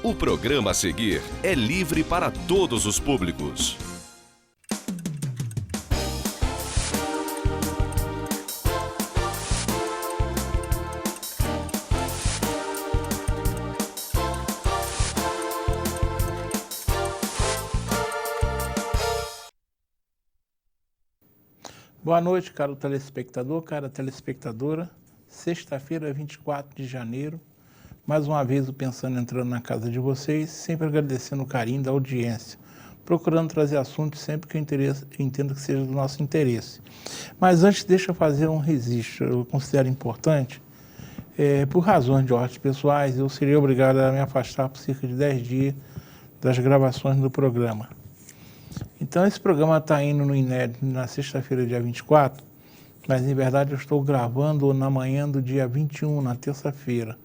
O programa a seguir é livre para todos os públicos. Boa noite, caro telespectador, cara telespectadora. Sexta-feira, 24 de janeiro. Mais uma vez o Pensando entrando na casa de vocês, sempre agradecendo o carinho da audiência, procurando trazer assuntos sempre que eu entendo que seja do nosso interesse. Mas antes, deixa eu fazer um registro, eu considero importante. Por razões de ordens pessoais, eu seria obrigado a me afastar por cerca de 10 dias das gravações do programa. Então esse programa está indo no inédito na sexta-feira, dia 24, mas em verdade eu estou gravando na manhã do dia 21, na terça-feira.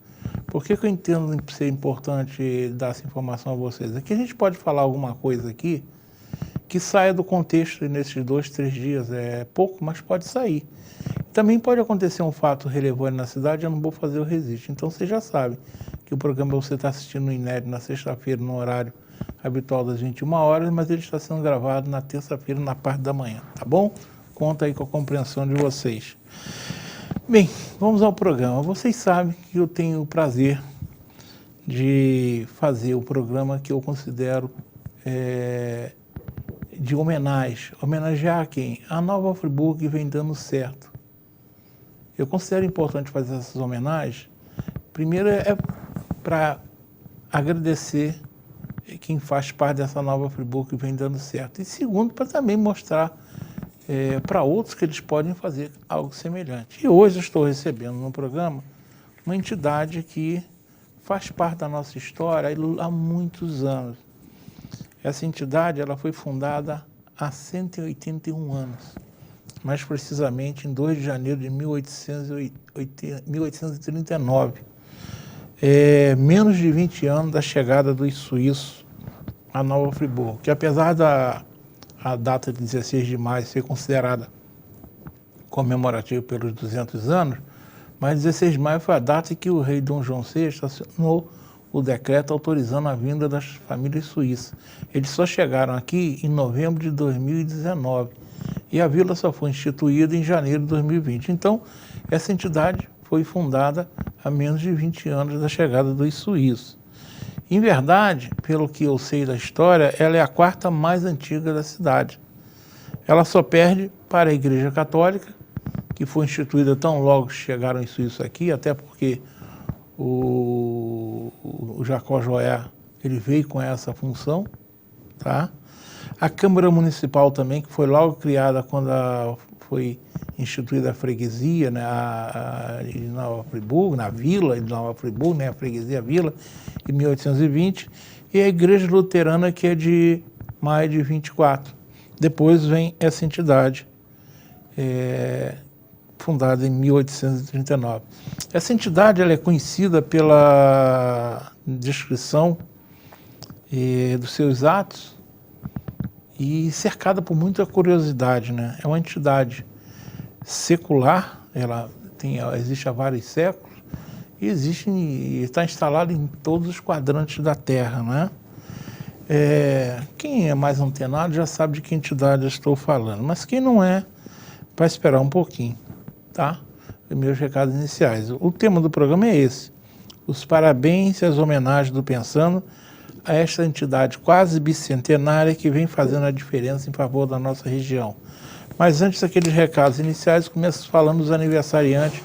Por que eu entendo ser importante dar essa informação a vocês? Aqui a gente pode falar alguma coisa aqui que saia do contexto nesses 2, 3 dias. É pouco, mas pode sair. Também pode acontecer um fato relevante na cidade, eu não vou fazer o registro. Então você já sabe que o programa você está assistindo no inédito na sexta-feira, no horário habitual das 21 horas, mas ele está sendo gravado na terça-feira, na parte da manhã, tá bom? Conta aí com a compreensão de vocês. Bem, vamos ao programa. Vocês sabem que eu tenho o prazer de fazer o programa que eu considero de homenagem. Homenagear a quem? A Nova Friburgo vem dando certo. Eu considero importante fazer essas homenagens. Primeiro para agradecer quem faz parte dessa Nova Friburgo que vem dando certo. E segundo, para também mostrar para outros que eles podem fazer algo semelhante. E hoje eu estou recebendo no programa uma entidade que faz parte da nossa história há muitos anos. Essa entidade ela foi fundada há 181 anos, mais precisamente em 2 de janeiro de 1839. Menos de 20 anos da chegada dos suíços a Nova Friburgo, que apesar a data de 16 de maio ser considerada comemorativa pelos 200 anos, mas 16 de maio foi a data em que o rei Dom João VI assinou o decreto autorizando a vinda das famílias suíças. Eles só chegaram aqui em novembro de 2019 e a vila só foi instituída em janeiro de 2020. Então, essa entidade foi fundada há menos de 20 anos da chegada dos suíços. Em verdade, pelo que eu sei da história, ela é a 4ª mais antiga da cidade. Ela só perde para a Igreja Católica, que foi instituída tão logo chegaram os suíços aqui, até porque o Jacó Joé, ele veio com essa função, tá? A Câmara Municipal também, que foi logo criada quando foi instituída a freguesia, né, de Nova Friburgo, na vila de Nova Friburgo, né, a freguesia Vila, em 1820, e a Igreja Luterana, que é de maio de 24. Depois vem essa entidade, fundada em 1839. Essa entidade ela é conhecida pela descrição dos seus atos e cercada por muita curiosidade, né? É uma entidade secular, existe há vários séculos e está instalada em todos os quadrantes da Terra, né? Quem é mais antenado já sabe de que entidade eu estou falando, mas quem não é, vai esperar um pouquinho, tá? Os meus recados iniciais. O tema do programa é esse: os parabéns e as homenagens do Pensando a esta entidade quase bicentenária que vem fazendo a diferença em favor da nossa região. Mas antes daqueles recados iniciais, começo falando dos aniversariantes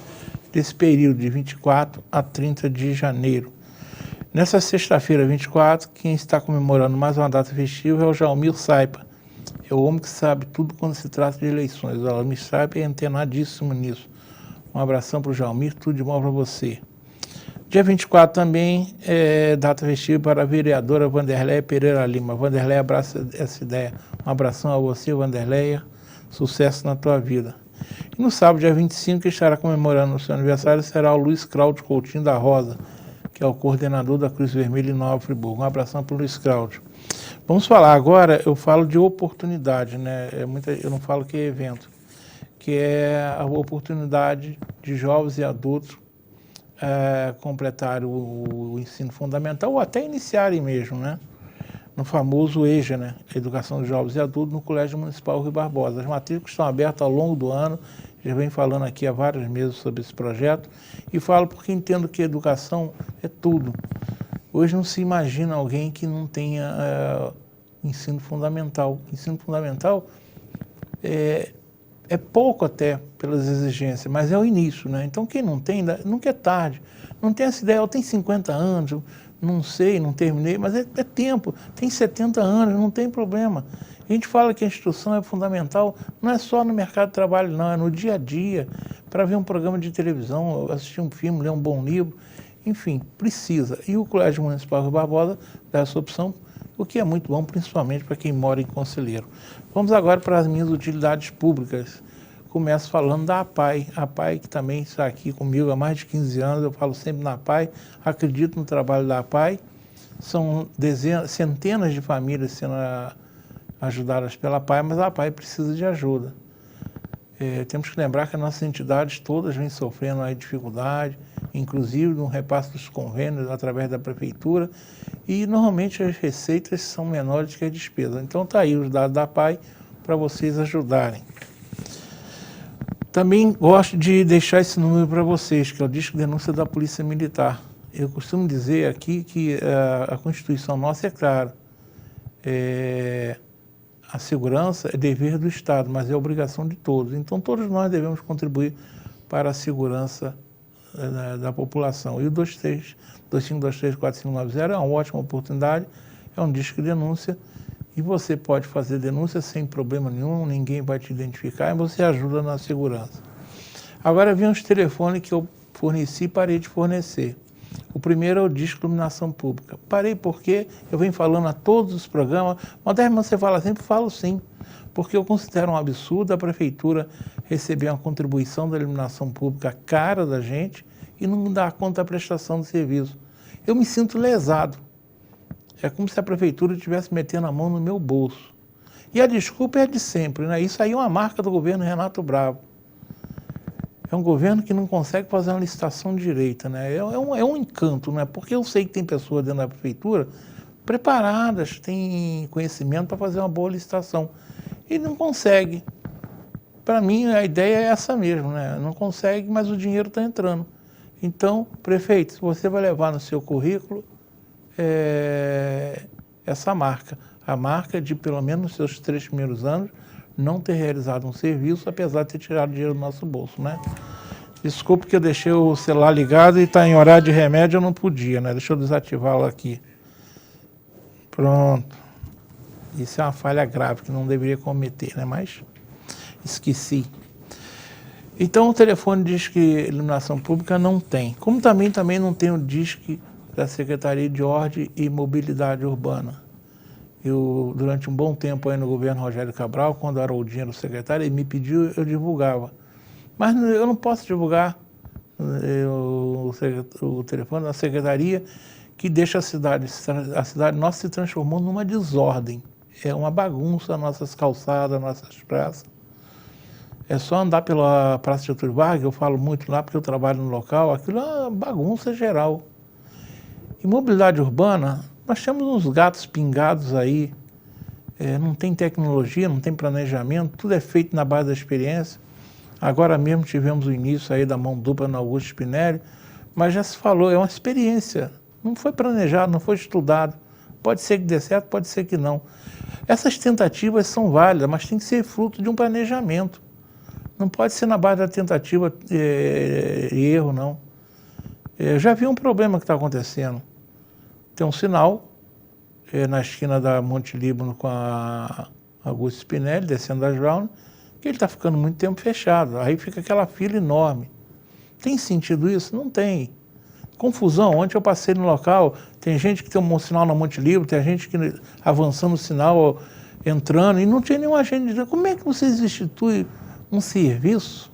desse período de 24 a 30 de janeiro. Nessa sexta-feira, 24, quem está comemorando mais uma data festiva é o Jalmir Saipa. É o homem que sabe tudo quando se trata de eleições. O Jalmir Saipa é antenadíssimo nisso. Um abração para o Jalmir, tudo de bom para você. Dia 24 também é data festiva para a vereadora Vanderleia Pereira Lima. Vanderleia abraça essa ideia. Um abração a você, Vanderleia. Sucesso na tua vida. E no sábado, dia 25, que estará comemorando o seu aniversário, será o Luiz Cláudio Coutinho da Rosa, que é o coordenador da Cruz Vermelha em Nova Friburgo. Um abração para o Luiz Cláudio. Vamos falar agora, eu falo de oportunidade, né? Eu não falo que é evento, que é a oportunidade de jovens e adultos completarem o ensino fundamental ou até iniciarem mesmo, né? No famoso EJA, né? Educação de Jovens e Adultos, no Colégio Municipal Rui Barbosa. As matrículas estão abertas ao longo do ano, já venho falando aqui há vários meses sobre esse projeto, e falo porque entendo que educação é tudo. Hoje não se imagina alguém que não tenha ensino fundamental. Ensino fundamental é pouco até pelas exigências, mas é o início, né? Então quem não tem, nunca é tarde. Não tem essa ideia, eu tenho 50 anos, não sei, não terminei, mas é tempo. Tem 70 anos, não tem problema. A gente fala que a instrução é fundamental, não é só no mercado de trabalho, não, é no dia a dia, para ver um programa de televisão, assistir um filme, ler um bom livro, enfim, precisa. E o Colégio Municipal Rui Barbosa dá essa opção, o que é muito bom, principalmente para quem mora em Conselheiro. Vamos agora para as minhas utilidades públicas. Começo falando da APAE. A APAE, que também está aqui comigo há mais de 15 anos, eu falo sempre na APAE, acredito no trabalho da APAE. São centenas de famílias sendo ajudadas pela APAE, mas a APAE precisa de ajuda. Temos que lembrar que as nossas entidades todas vêm sofrendo aí dificuldade, inclusive no repasse dos convênios através da prefeitura, e normalmente as receitas são menores que as despesas. Então está aí os dados da APAE para vocês ajudarem. Também gosto de deixar esse número para vocês, que é o Disque Denúncia da Polícia Militar. Eu costumo dizer aqui que a Constituição nossa é clara. A segurança é dever do Estado, mas é obrigação de todos. Então, todos nós devemos contribuir para a segurança da população. E o 25234590 é uma ótima oportunidade, é um disco de denúncia, e você pode fazer denúncia sem problema nenhum, ninguém vai te identificar, e você ajuda na segurança. Agora vem os telefones que eu forneci e parei de fornecer. O primeiro é o disco de iluminação pública. Parei porque eu venho falando a todos os programas, Moderno, você fala sempre, falo sim, porque eu considero um absurdo a prefeitura receber uma contribuição da iluminação pública cara da gente e não dar conta da prestação do serviço. Eu me sinto lesado. É como se a prefeitura estivesse metendo a mão no meu bolso. E a desculpa é de sempre, né? Isso aí é uma marca do governo Renato Bravo. É um governo que não consegue fazer uma licitação direita, né? É um encanto, né? Porque eu sei que tem pessoas dentro da prefeitura preparadas, têm conhecimento para fazer uma boa licitação. E não consegue. Para mim, a ideia é essa mesmo, né? Não consegue, mas o dinheiro está entrando. Então, prefeito, você vai levar no seu currículo essa marca. A marca de, pelo menos nos seus 3 primeiros anos, não ter realizado um serviço, apesar de ter tirado dinheiro do nosso bolso, né? Desculpe que eu deixei o celular ligado e está em horário de remédio, eu não podia, né? Deixa eu desativá-lo aqui. Pronto. Isso é uma falha grave que não deveria cometer, né? Mas esqueci. Então o telefone diz que iluminação pública não tem. Como também não tem o disque da Secretaria de Ordem e Mobilidade Urbana. Eu, durante um bom tempo aí no governo Rogério Cabral, quando era o dinheiro secretário, ele me pediu, eu divulgava. Mas eu não posso divulgar o telefone da secretaria, que deixa a cidade nossa se transformou numa desordem. É uma bagunça nossas calçadas, nossas praças. É só andar pela Praça Getúlio Vargas, eu falo muito lá porque eu trabalho no local, aquilo é uma bagunça geral. E mobilidade urbana, nós temos uns gatos pingados aí, não tem tecnologia, não tem planejamento, tudo é feito na base da experiência. Agora mesmo tivemos o início aí da mão dupla na Augusto Spinelli, mas já se falou, é uma experiência, não foi planejado, não foi estudado. Pode ser que dê certo, pode ser que não. Essas tentativas são válidas, mas tem que ser fruto de um planejamento. Não pode ser na base da tentativa e erro, não. Já vi um problema que está acontecendo. Tem um sinal na esquina da Monte Líbano com a Augusto Spinelli, descendo das Brown, que ele está ficando muito tempo fechado. Aí fica aquela fila enorme. Tem sentido isso? Não tem. Confusão. Ontem eu passei no local, tem gente que tem um sinal na Monte Líbano, tem gente que avançando o sinal, entrando, e não tinha nenhum agente dizendo, como é que vocês instituem um serviço?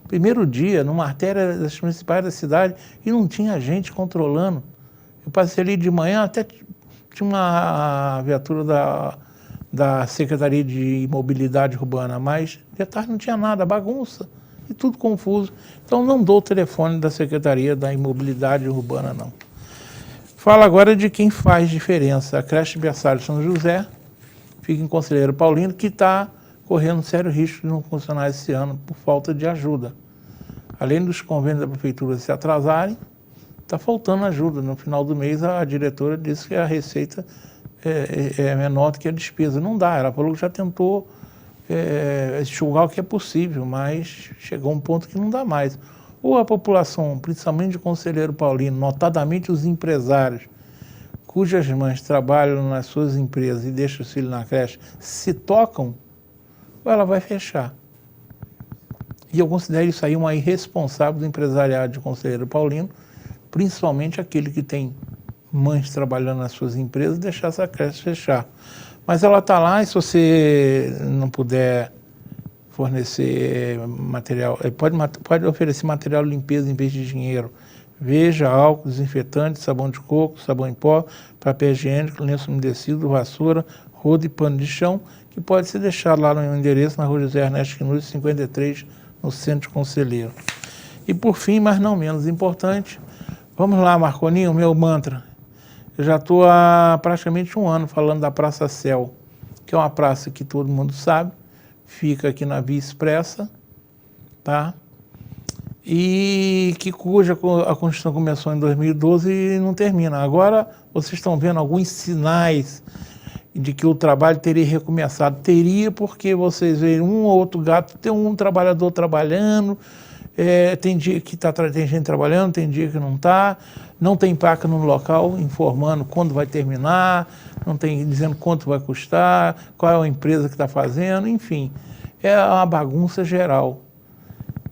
Primeiro dia, numa artéria das principais da cidade, e não tinha gente controlando. Eu passei ali de manhã, até tinha uma viatura da Secretaria de Mobilidade Urbana, mas de tarde não tinha nada, bagunça e tudo confuso. Então não dou o telefone da Secretaria da Imobilidade Urbana, não. Fala agora de quem faz diferença. A creche Berçário São José fica em Conselheiro Paulino, que está correndo sério risco de não funcionar esse ano por falta de ajuda. Além dos convênios da prefeitura se atrasarem, está faltando ajuda. No final do mês, a diretora disse que a receita é menor do que a despesa. Não dá, ela falou que já tentou enxugar o que é possível, mas chegou a um ponto que não dá mais. Ou a população, principalmente de Conselheiro Paulino, notadamente os empresários, cujas mães trabalham nas suas empresas e deixam os filhos na creche, se tocam, ou ela vai fechar. E eu considero isso aí uma irresponsável do empresariado de Conselheiro Paulino, principalmente aquele que tem mães trabalhando nas suas empresas, deixar essa creche fechar. Mas ela está lá, e se você não puder fornecer material, pode oferecer material de limpeza em vez de dinheiro. Veja, álcool, desinfetante, sabão de coco, sabão em pó, papel higiênico, lenço umedecido, vassoura, rodo e pano de chão, que pode ser deixado lá no endereço na rua José Ernesto Quinuz, 53, no Centro Conselheiro. E por fim, mas não menos importante, vamos lá, Marconinho, meu mantra. Eu já estou há praticamente um ano falando da Praça Céu, que é uma praça que todo mundo sabe, fica aqui na Via Expressa, tá? E cuja a construção começou em 2012 e não termina. Agora vocês estão vendo alguns sinais de que o trabalho teria recomeçado. Teria, porque vocês veem um ou outro gato, tem um trabalhador trabalhando, tem dia que tem gente trabalhando, tem dia que não está, não tem placa no local informando quando vai terminar, não tem dizendo quanto vai custar, qual é a empresa que está fazendo, enfim, é uma bagunça geral.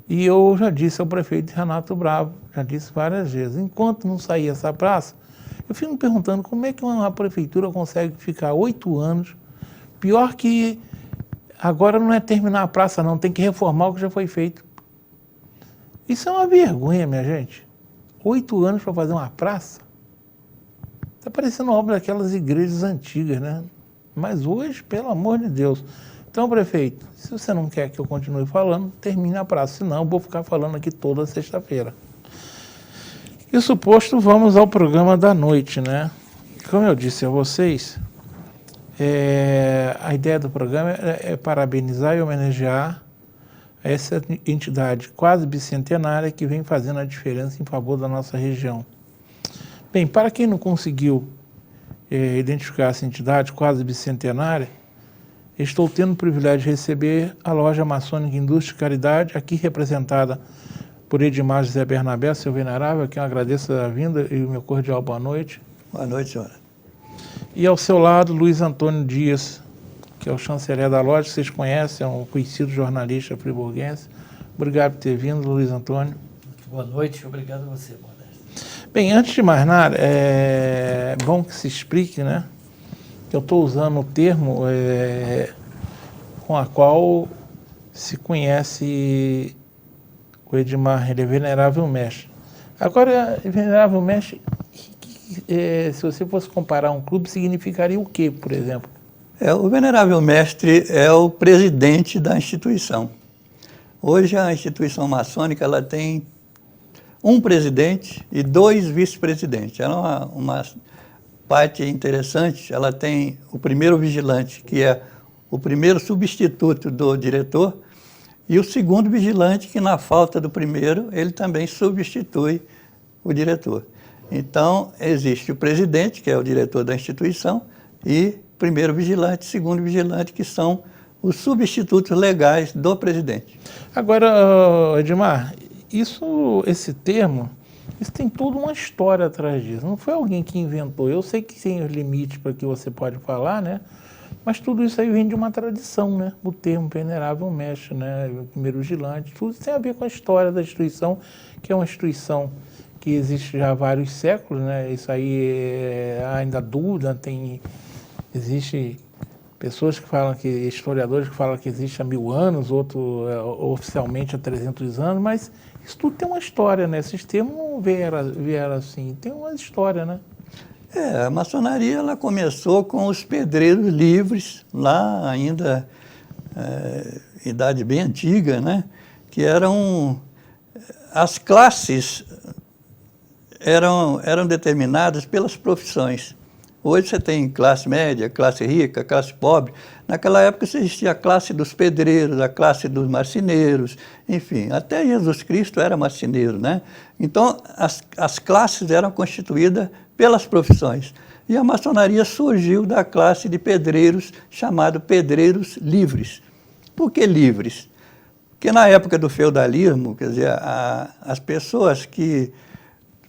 E eu já disse ao prefeito Renato Bravo, já disse várias vezes, enquanto não sair essa praça, eu fico me perguntando como é que uma prefeitura consegue ficar 8 anos, pior que agora não é terminar a praça não, tem que reformar o que já foi feito. Isso é uma vergonha, minha gente. 8 anos para fazer uma praça? Está parecendo obra daquelas igrejas antigas, né? Mas hoje, pelo amor de Deus. Então, prefeito, se você não quer que eu continue falando, termine a praça, senão eu vou ficar falando aqui toda sexta-feira. Isso posto, vamos ao programa da noite, né? Como eu disse a vocês, a ideia do programa é parabenizar e homenagear essa entidade quase bicentenária que vem fazendo a diferença em favor da nossa região. Bem, para quem não conseguiu identificar essa entidade quase bicentenária, estou tendo o privilégio de receber a loja maçônica Indústria e Caridade, aqui representada por Edmar José Bernabé, seu venerável, a quem eu agradeço a vinda e o meu cordial boa noite. Boa noite, senhora. E ao seu lado, Luiz Antônio Dias, que é o chanceler da loja, que vocês conhecem, é um conhecido jornalista friburguense. Obrigado por ter vindo, Luiz Antônio. Boa noite, obrigado a você, Modesto. Bem, antes de mais nada, é bom que se explique, né? Que eu estou usando o termo com a qual se conhece o Edmar, ele é venerável mestre. Agora, venerável mestre, se você fosse comparar um clube, significaria o quê, por exemplo? O venerável mestre é o presidente da instituição. Hoje a instituição maçônica ela tem um presidente e 2 vice-presidentes. Ela é uma parte interessante, ela tem o primeiro vigilante, que é o primeiro substituto do diretor, e o segundo vigilante, que na falta do primeiro, ele também substitui o diretor. Então, existe o presidente, que é o diretor da instituição, e primeiro vigilante, segundo vigilante, que são os substitutos legais do presidente. Agora, Edmar, esse termo, isso tem toda uma história atrás disso. Não foi alguém que inventou. Eu sei que tem os limites para que você pode falar, né? Mas tudo isso aí vem de uma tradição, né? O termo venerável mestre, né? O primeiro vigilante, tudo isso tem a ver com a história da instituição, que é uma instituição que existe já há vários séculos, né? Isso aí ainda dúvida, existe pessoas que falam historiadores que falam que existe há 1000 anos, outro oficialmente há 300 anos, mas isso tudo tem uma história, né? Esses termos não vieram assim, tem uma história, né? A maçonaria ela começou com os pedreiros livres, lá ainda, idade bem antiga, né? Que eram, as classes eram determinadas pelas profissões. Hoje você tem classe média, classe rica, classe pobre. Naquela época existia a classe dos pedreiros, a classe dos marceneiros, enfim, até Jesus Cristo era marceneiro, né? Então, as classes eram constituídas pelas profissões. E a maçonaria surgiu da classe de pedreiros, chamado pedreiros livres. Por que livres? Porque na época do feudalismo, quer dizer, as pessoas que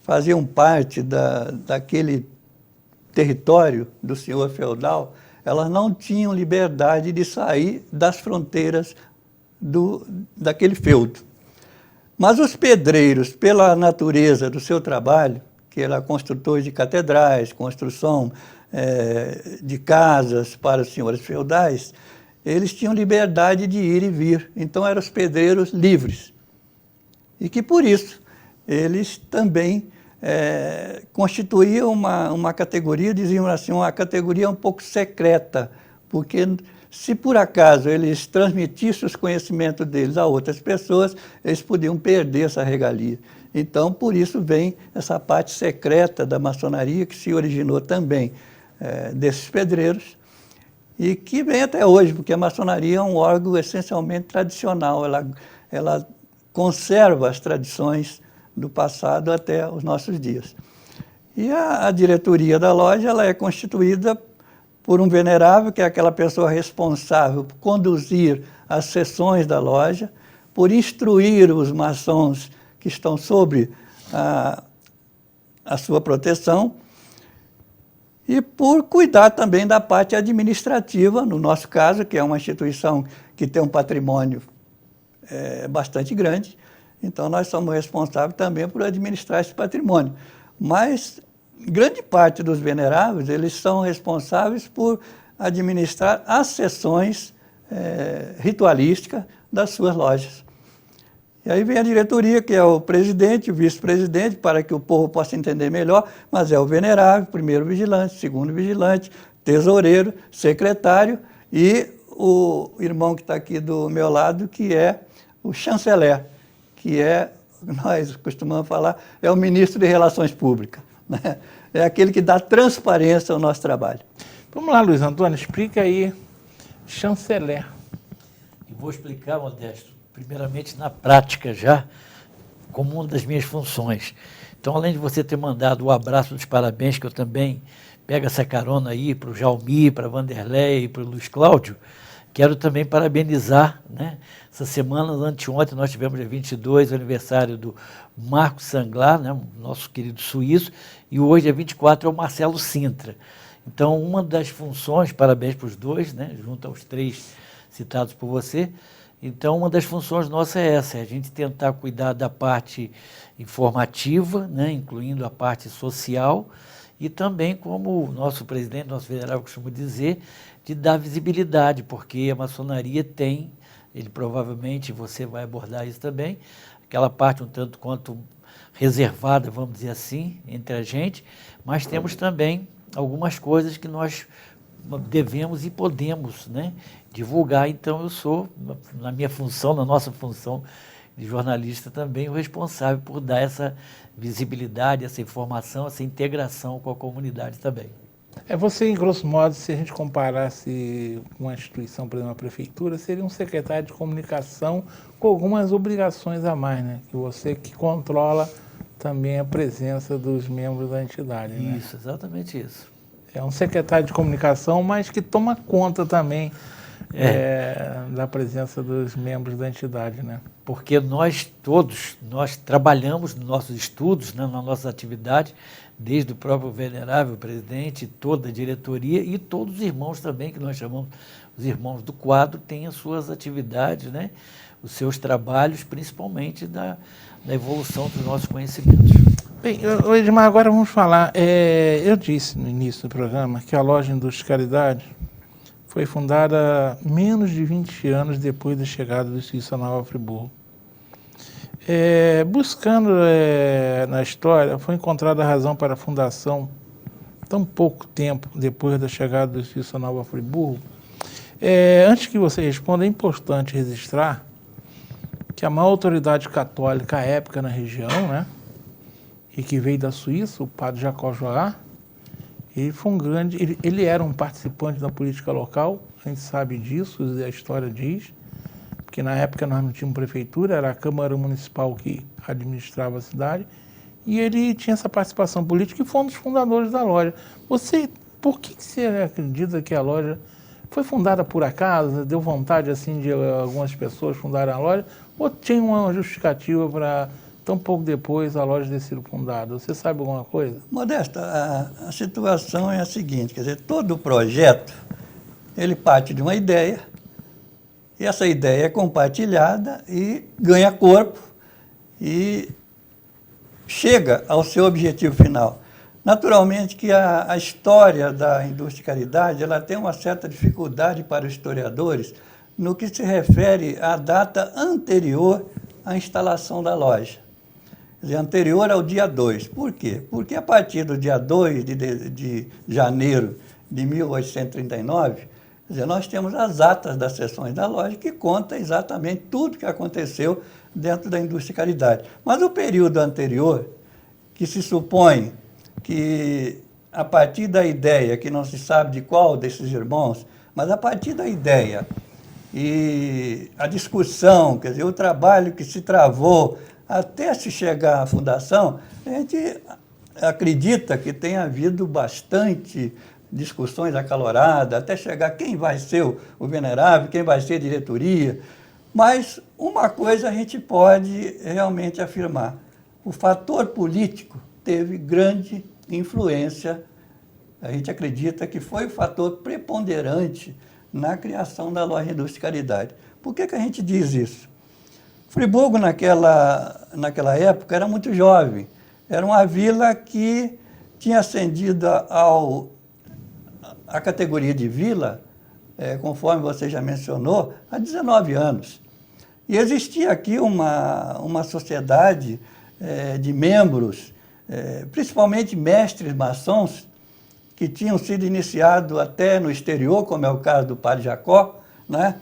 faziam parte daquele território do senhor feudal, elas não tinham liberdade de sair das fronteiras daquele feudo. Mas os pedreiros, pela natureza do seu trabalho, que eram construtores de catedrais, construção de casas para os senhores feudais, eles tinham liberdade de ir e vir. Então eram os pedreiros livres. E que por isso eles também constituíam uma categoria, diziam assim, uma categoria um pouco secreta, porque se por acaso eles transmitissem os conhecimentos deles a outras pessoas, eles podiam perder essa regalia. Então, por isso vem essa parte secreta da maçonaria, que se originou também desses pedreiros, e que vem até hoje, porque a maçonaria é um órgão essencialmente tradicional, ela conserva as tradições do passado até os nossos dias. E a diretoria da loja ela é constituída por um venerável, que é aquela pessoa responsável por conduzir as sessões da loja, por instruir os maçons que estão sob a sua proteção e por cuidar também da parte administrativa, no nosso caso, que é uma instituição que tem um patrimônio bastante grande. Então, nós somos responsáveis também por administrar esse patrimônio. Mas grande parte dos veneráveis, eles são responsáveis por administrar as sessões ritualísticas das suas lojas. E aí vem a diretoria, que é o presidente, o vice-presidente, para que o povo possa entender melhor, mas é o venerável, primeiro vigilante, segundo vigilante, tesoureiro, secretário e o irmão que está aqui do meu lado, que é o chanceler, que nós costumamos falar, é o ministro de Relações Públicas, né? É aquele que dá transparência ao nosso trabalho. Vamos lá, Luiz Antônio, explica aí, chanceler. E vou explicar, Modesto, primeiramente na prática já, como uma das minhas funções. Então, além de você ter mandado o abraço dos parabéns, que eu também pego essa carona aí para o Jaumi, para a Vanderlei e para o Luiz Cláudio, quero também parabenizar, né? Essa semana, anteontem, nós tivemos dia 22, o aniversário do Marco Sanglar, né? Nosso querido suíço, e hoje, dia 24, é o Marcelo Sintra. Então, uma das funções, parabéns para os dois, né? Junto aos 3 citados por você. Então, uma das funções nossas é essa, é a gente tentar cuidar da parte informativa, né? Incluindo a parte social, e também, como o nosso presidente, nosso venerável costuma dizer, de dar visibilidade, porque a maçonaria tem, ele provavelmente, você vai abordar isso também, aquela parte um tanto quanto reservada, vamos dizer assim, entre a gente, mas temos também algumas coisas que nós devemos e podemos, né, divulgar. Então, eu sou, na minha função, na nossa função de jornalista também, o responsável por dar essa visibilidade, essa informação, essa integração com a comunidade também. Você, em grosso modo, se a gente comparasse com uma instituição, por exemplo, a prefeitura, seria um secretário de comunicação com algumas obrigações a mais, né? Que você que controla também a presença dos membros da entidade, né? Isso, exatamente isso. É um secretário de comunicação, mas que toma conta também da presença dos membros da entidade, né? Porque nós todos, nós trabalhamos nos nossos estudos, né, nas nossas atividades, desde o próprio venerável presidente, toda a diretoria e todos os irmãos também, que nós chamamos os irmãos do quadro, têm as suas atividades, né, os seus trabalhos, principalmente da evolução dos nossos conhecimentos. Bem, Edmar, agora vamos falar. Eu disse no início do programa que a Loja Indústria Caridade foi fundada menos de 20 anos depois da chegada do institucional a Friburgo. Buscando na história, foi encontrada a razão para a fundação tão pouco tempo depois da chegada do edifício Nova Friburgo. Antes que você responda, é importante registrar que a maior autoridade católica à época na região, né, e que veio da Suíça, o padre Jacó Joá, ele foi um grande, ele era um participante da política local, a gente sabe disso, a história diz, porque na época nós não tínhamos prefeitura, era a Câmara Municipal que administrava a cidade, e ele tinha essa participação política e foi um dos fundadores da loja. Por que você acredita que a loja foi fundada por acaso, deu vontade assim de algumas pessoas fundarem a loja, ou tinha uma justificativa para tão pouco depois a loja ter sido fundada? Você sabe alguma coisa? Modesto, a situação é a seguinte, quer dizer, todo o projeto, ele parte de uma ideia, e essa ideia é compartilhada e ganha corpo e chega ao seu objetivo final. Naturalmente que a história da indústria caridade, ela tem uma certa dificuldade para os historiadores no que se refere à data anterior à instalação da loja. Quer dizer, anterior ao dia 2. Por quê? Porque a partir do dia 2 de janeiro de 1839, quer dizer, nós temos as atas das sessões da loja que conta exatamente tudo que aconteceu dentro da indústria caridade. Mas o período anterior, que se supõe que a partir da ideia, que não se sabe de qual desses irmãos, mas a partir da ideia e a discussão, quer dizer, o trabalho que se travou até se chegar à fundação, a gente acredita que tenha havido bastante discussões acaloradas, até chegar quem vai ser o venerável, quem vai ser a diretoria. Mas uma coisa a gente pode realmente afirmar: o fator político teve grande influência, a gente acredita que foi o fator preponderante na criação da loja Indústria Caridade. Por que a gente diz isso? Friburgo, naquela época, era muito jovem. Era uma vila que tinha ascendido à categoria de vila, conforme você já mencionou, há 19 anos. E existia aqui uma sociedade de membros, principalmente mestres maçons, que tinham sido iniciados até no exterior, como é o caso do padre Jacó, né?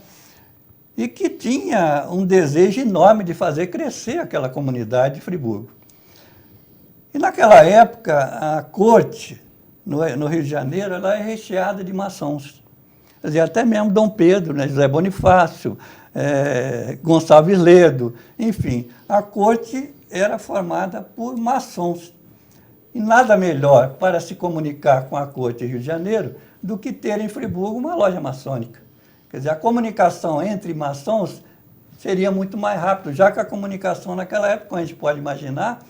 E que tinha um desejo enorme de fazer crescer aquela comunidade de Friburgo. E naquela época, a corte, no Rio de Janeiro, ela é recheada de maçons. Quer dizer, até mesmo Dom Pedro, né? José Bonifácio, Gonçalves Ledo, enfim, a corte era formada por maçons. E nada melhor para se comunicar com a corte do Rio de Janeiro do que ter em Friburgo uma loja maçônica. Quer dizer, a comunicação entre maçons seria muito mais rápida, já que a comunicação naquela época, como a gente pode imaginar,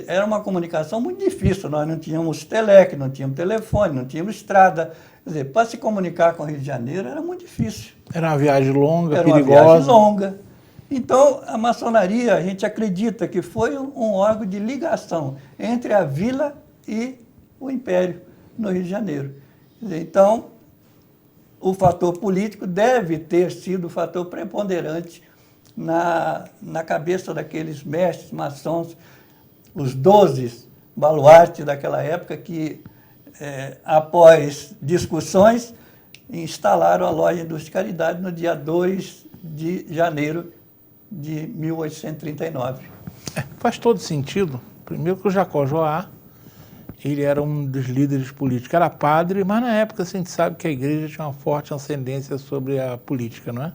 era uma comunicação muito difícil. Nós não tínhamos telex, não tínhamos telefone, não tínhamos estrada. Quer dizer, para se comunicar com o Rio de Janeiro era muito difícil. Era uma viagem longa, era perigosa. Era uma viagem longa. Então, a maçonaria, a gente acredita que foi um órgão de ligação entre a vila e o Império, no Rio de Janeiro. Quer dizer, então, o fator político deve ter sido o fator preponderante na cabeça daqueles mestres maçons, os 12 baluartes daquela época que, após discussões, instalaram a loja Indústria Caridade no dia 2 de janeiro de 1839. Faz todo sentido. Primeiro que o Jacó Joá, ele era um dos líderes políticos, era padre, mas na época a gente sabe que a igreja tinha uma forte ascendência sobre a política, não é?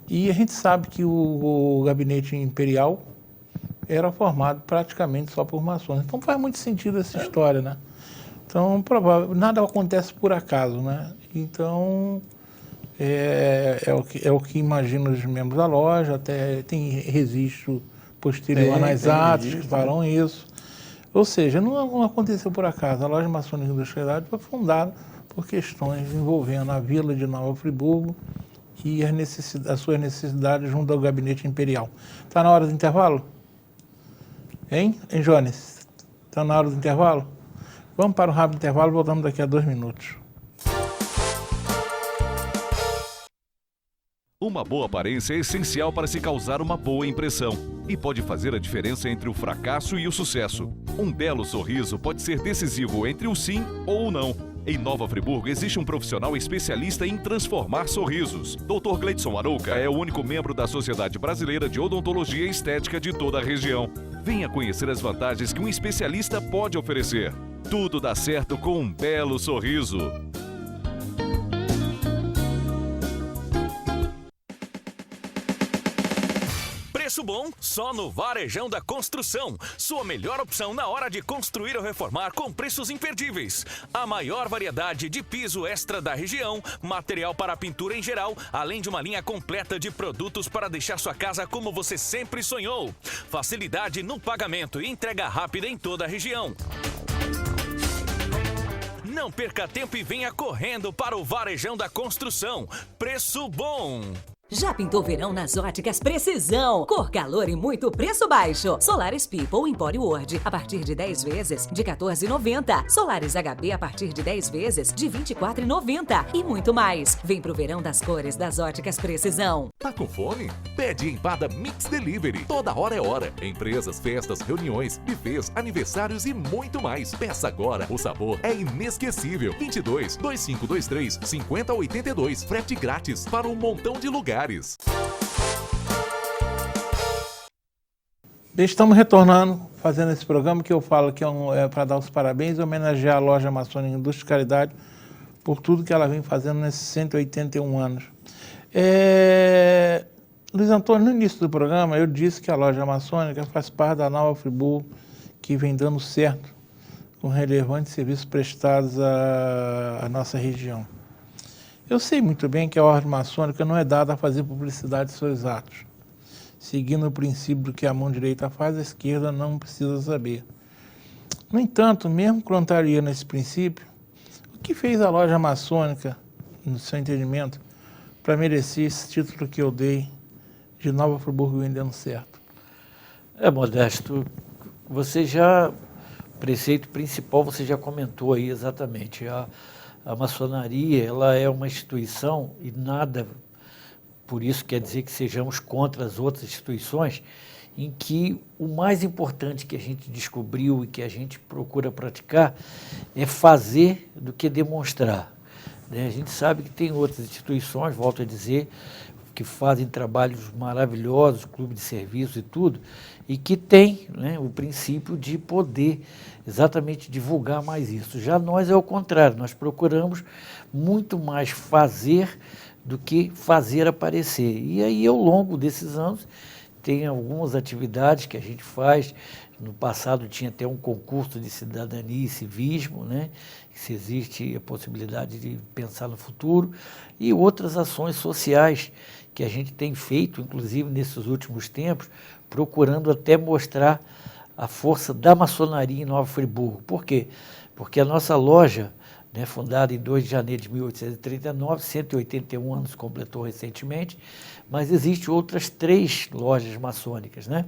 E a gente sabe que o gabinete imperial era formado praticamente só por maçons. Então faz muito sentido essa história, né? Então, nada acontece por acaso, né? Então, é o que imagino os membros da loja, até tem registro posterior nas atas que falam isso. Ou seja, não aconteceu por acaso. A loja maçônica da Indústria Caridade foi fundada por questões envolvendo a vila de Nova Friburgo e as suas necessidades junto ao gabinete imperial. Está na hora do intervalo? Hein, Jones? Está na hora do intervalo? Vamos para um rápido intervalo e voltamos daqui a 2 minutos. Uma boa aparência é essencial para se causar uma boa impressão e pode fazer a diferença entre o fracasso e o sucesso. Um belo sorriso pode ser decisivo entre o sim ou o não. Em Nova Friburgo existe um profissional especialista em transformar sorrisos. Dr. Gleidson Arouca é o único membro da Sociedade Brasileira de Odontologia e Estética de toda a região. Venha conhecer as vantagens que um especialista pode oferecer. Tudo dá certo com um belo sorriso. Preço bom só no Varejão da Construção. Sua melhor opção na hora de construir ou reformar com preços imperdíveis. A maior variedade de piso extra da região, material para pintura em geral, além de uma linha completa de produtos para deixar sua casa como você sempre sonhou. Facilidade no pagamento e entrega rápida em toda a região. Não perca tempo e venha correndo para o Varejão da Construção. Preço bom! Já pintou verão nas Óticas Precisão? Cor, calor e muito preço baixo. Solaris People Empório Word a partir de 10 vezes de R$ 14,90. Solaris HB a partir de 10 vezes de R$ 24,90. E muito mais. Vem pro verão das cores das Óticas Precisão. Tá com fome? Pede Empada Mix Delivery. Toda hora é hora. Empresas, festas, reuniões, buffets, aniversários e muito mais. Peça agora. O sabor é inesquecível. 22 2523 5082. Frete grátis para um montão de lugares. Estamos retornando, fazendo esse programa que eu falo que é para dar os parabéns e homenagear a loja Maçônica Indústria de Caridade por tudo que ela vem fazendo nesses 181 anos. Luiz Antônio, no início do programa, eu disse que a loja maçônica faz parte da Nova Friburgo, que vem dando certo com relevantes serviços prestados à nossa região. Eu sei muito bem que a ordem maçônica não é dada a fazer publicidade de seus atos. Seguindo o princípio do que a mão direita faz, a esquerda não precisa saber. No entanto, mesmo contrariando esse princípio, o que fez a loja maçônica, no seu entendimento, para merecer esse título que eu dei de Nova Friburgo vendendo certo? Modesto, o preceito principal você já comentou aí exatamente. A maçonaria, ela é uma instituição e nada, por isso quer dizer que sejamos contra as outras instituições, em que o mais importante que a gente descobriu e que a gente procura praticar é fazer do que demonstrar. A gente sabe que tem outras instituições, volto a dizer, que fazem trabalhos maravilhosos, clube de serviço e tudo, e que tem, né, o princípio de poder exatamente divulgar mais isso. Já nós é o contrário, nós procuramos muito mais fazer do que fazer aparecer. E aí, ao longo desses anos, tem algumas atividades que a gente faz. No passado tinha até um concurso de cidadania e civismo, né? Se existe a possibilidade de pensar no futuro, e outras ações sociais que a gente tem feito, inclusive nesses últimos tempos, procurando até mostrar a força da maçonaria em Nova Friburgo. Por quê? Porque a nossa loja, né, fundada em 2 de janeiro de 1839, 181 anos completou recentemente, mas existem outras 3 lojas maçônicas, né?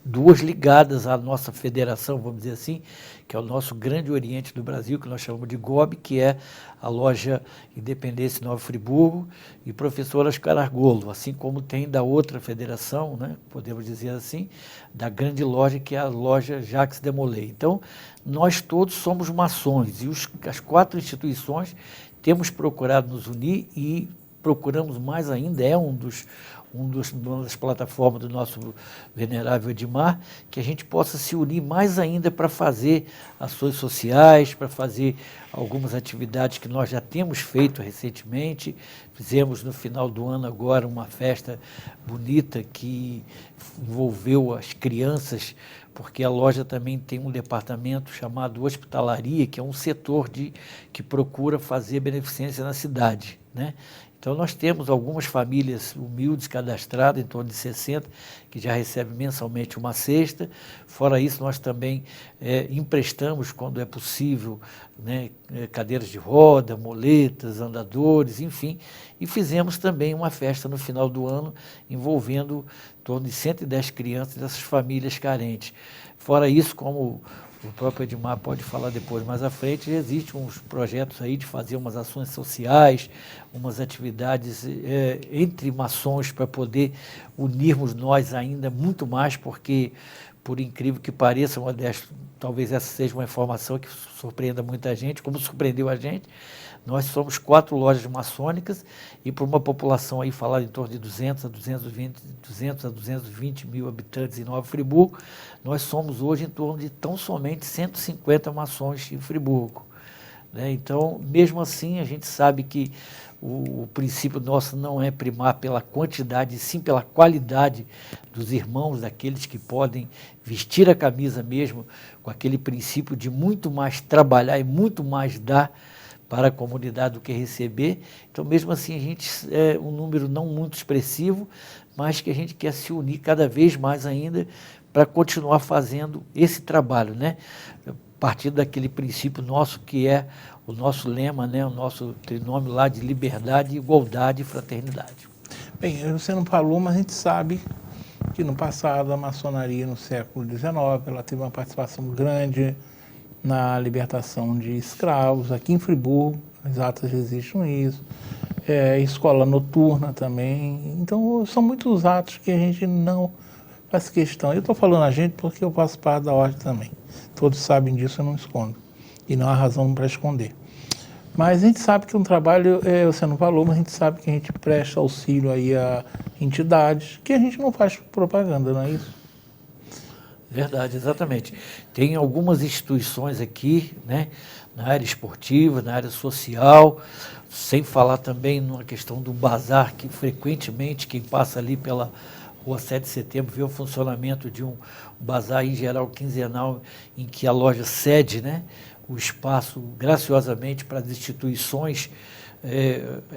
2 ligadas à nossa federação, vamos dizer assim, que é o nosso Grande Oriente do Brasil, que nós chamamos de GOB, que é a loja Independência Nova Friburgo, e Professor Oscar Argolo, assim como tem da outra federação, né, podemos dizer assim, da grande loja, que é a loja Jacques de Molay. Então, nós todos somos maçons, e as 4 instituições temos procurado nos unir e procuramos mais ainda, uma das plataformas do nosso venerável Edmar, que a gente possa se unir mais ainda para fazer ações sociais, para fazer algumas atividades que nós já temos feito recentemente. Fizemos no final do ano agora uma festa bonita que envolveu as crianças, porque a loja também tem um departamento chamado Hospitalaria, que é um setor que procura fazer beneficência na cidade, né? Então, nós temos algumas famílias humildes cadastradas, em torno de 60, que já recebem mensalmente uma cesta. Fora isso, nós também emprestamos, quando é possível, né, cadeiras de roda, moletas, andadores, enfim. E fizemos também uma festa no final do ano, envolvendo em torno de 110 crianças dessas famílias carentes. Fora isso, como o próprio Edmar pode falar depois, mais à frente, existem uns projetos aí de fazer umas ações sociais, umas atividades entre maçons para poder unirmos nós ainda muito mais, porque, por incrível que pareça, Modesto, talvez essa seja uma informação que surpreenda muita gente, como surpreendeu a gente. Nós somos 4 lojas maçônicas e para uma população aí falada em torno de 200 a 220 mil habitantes em Nova Friburgo, nós somos hoje em torno de tão somente 150 maçons em Friburgo, né? Então, mesmo assim, a gente sabe que o princípio nosso não é primar pela quantidade, sim pela qualidade dos irmãos, daqueles que podem vestir a camisa mesmo, com aquele princípio de muito mais trabalhar e muito mais dar para a comunidade do que receber. Então, mesmo assim, a gente é um número não muito expressivo, mas que a gente quer se unir cada vez mais ainda para continuar fazendo esse trabalho, né? A partir daquele princípio nosso que é o nosso lema, né? O nosso trinômio lá de liberdade, igualdade e fraternidade. Bem, você não falou, mas a gente sabe que no passado a maçonaria no século XIX ela teve uma participação grande na libertação de escravos, aqui em Friburgo, as atas registram isso, escola noturna também. Então, são muitos atos que a gente não faz questão. Eu estou falando a gente porque eu faço parte da ordem também. Todos sabem disso, eu não escondo. E não há razão para esconder. Mas a gente sabe que um trabalho, você não falou, mas a gente sabe que a gente presta auxílio aí a entidades, que a gente não faz propaganda, não é isso? Verdade, exatamente. Tem algumas instituições aqui, né, na área esportiva, na área social, sem falar também numa questão do bazar, que frequentemente quem passa ali pela Rua 7 de Setembro vê o funcionamento de um bazar, em geral, quinzenal, em que a loja cede, né, o espaço graciosamente para as instituições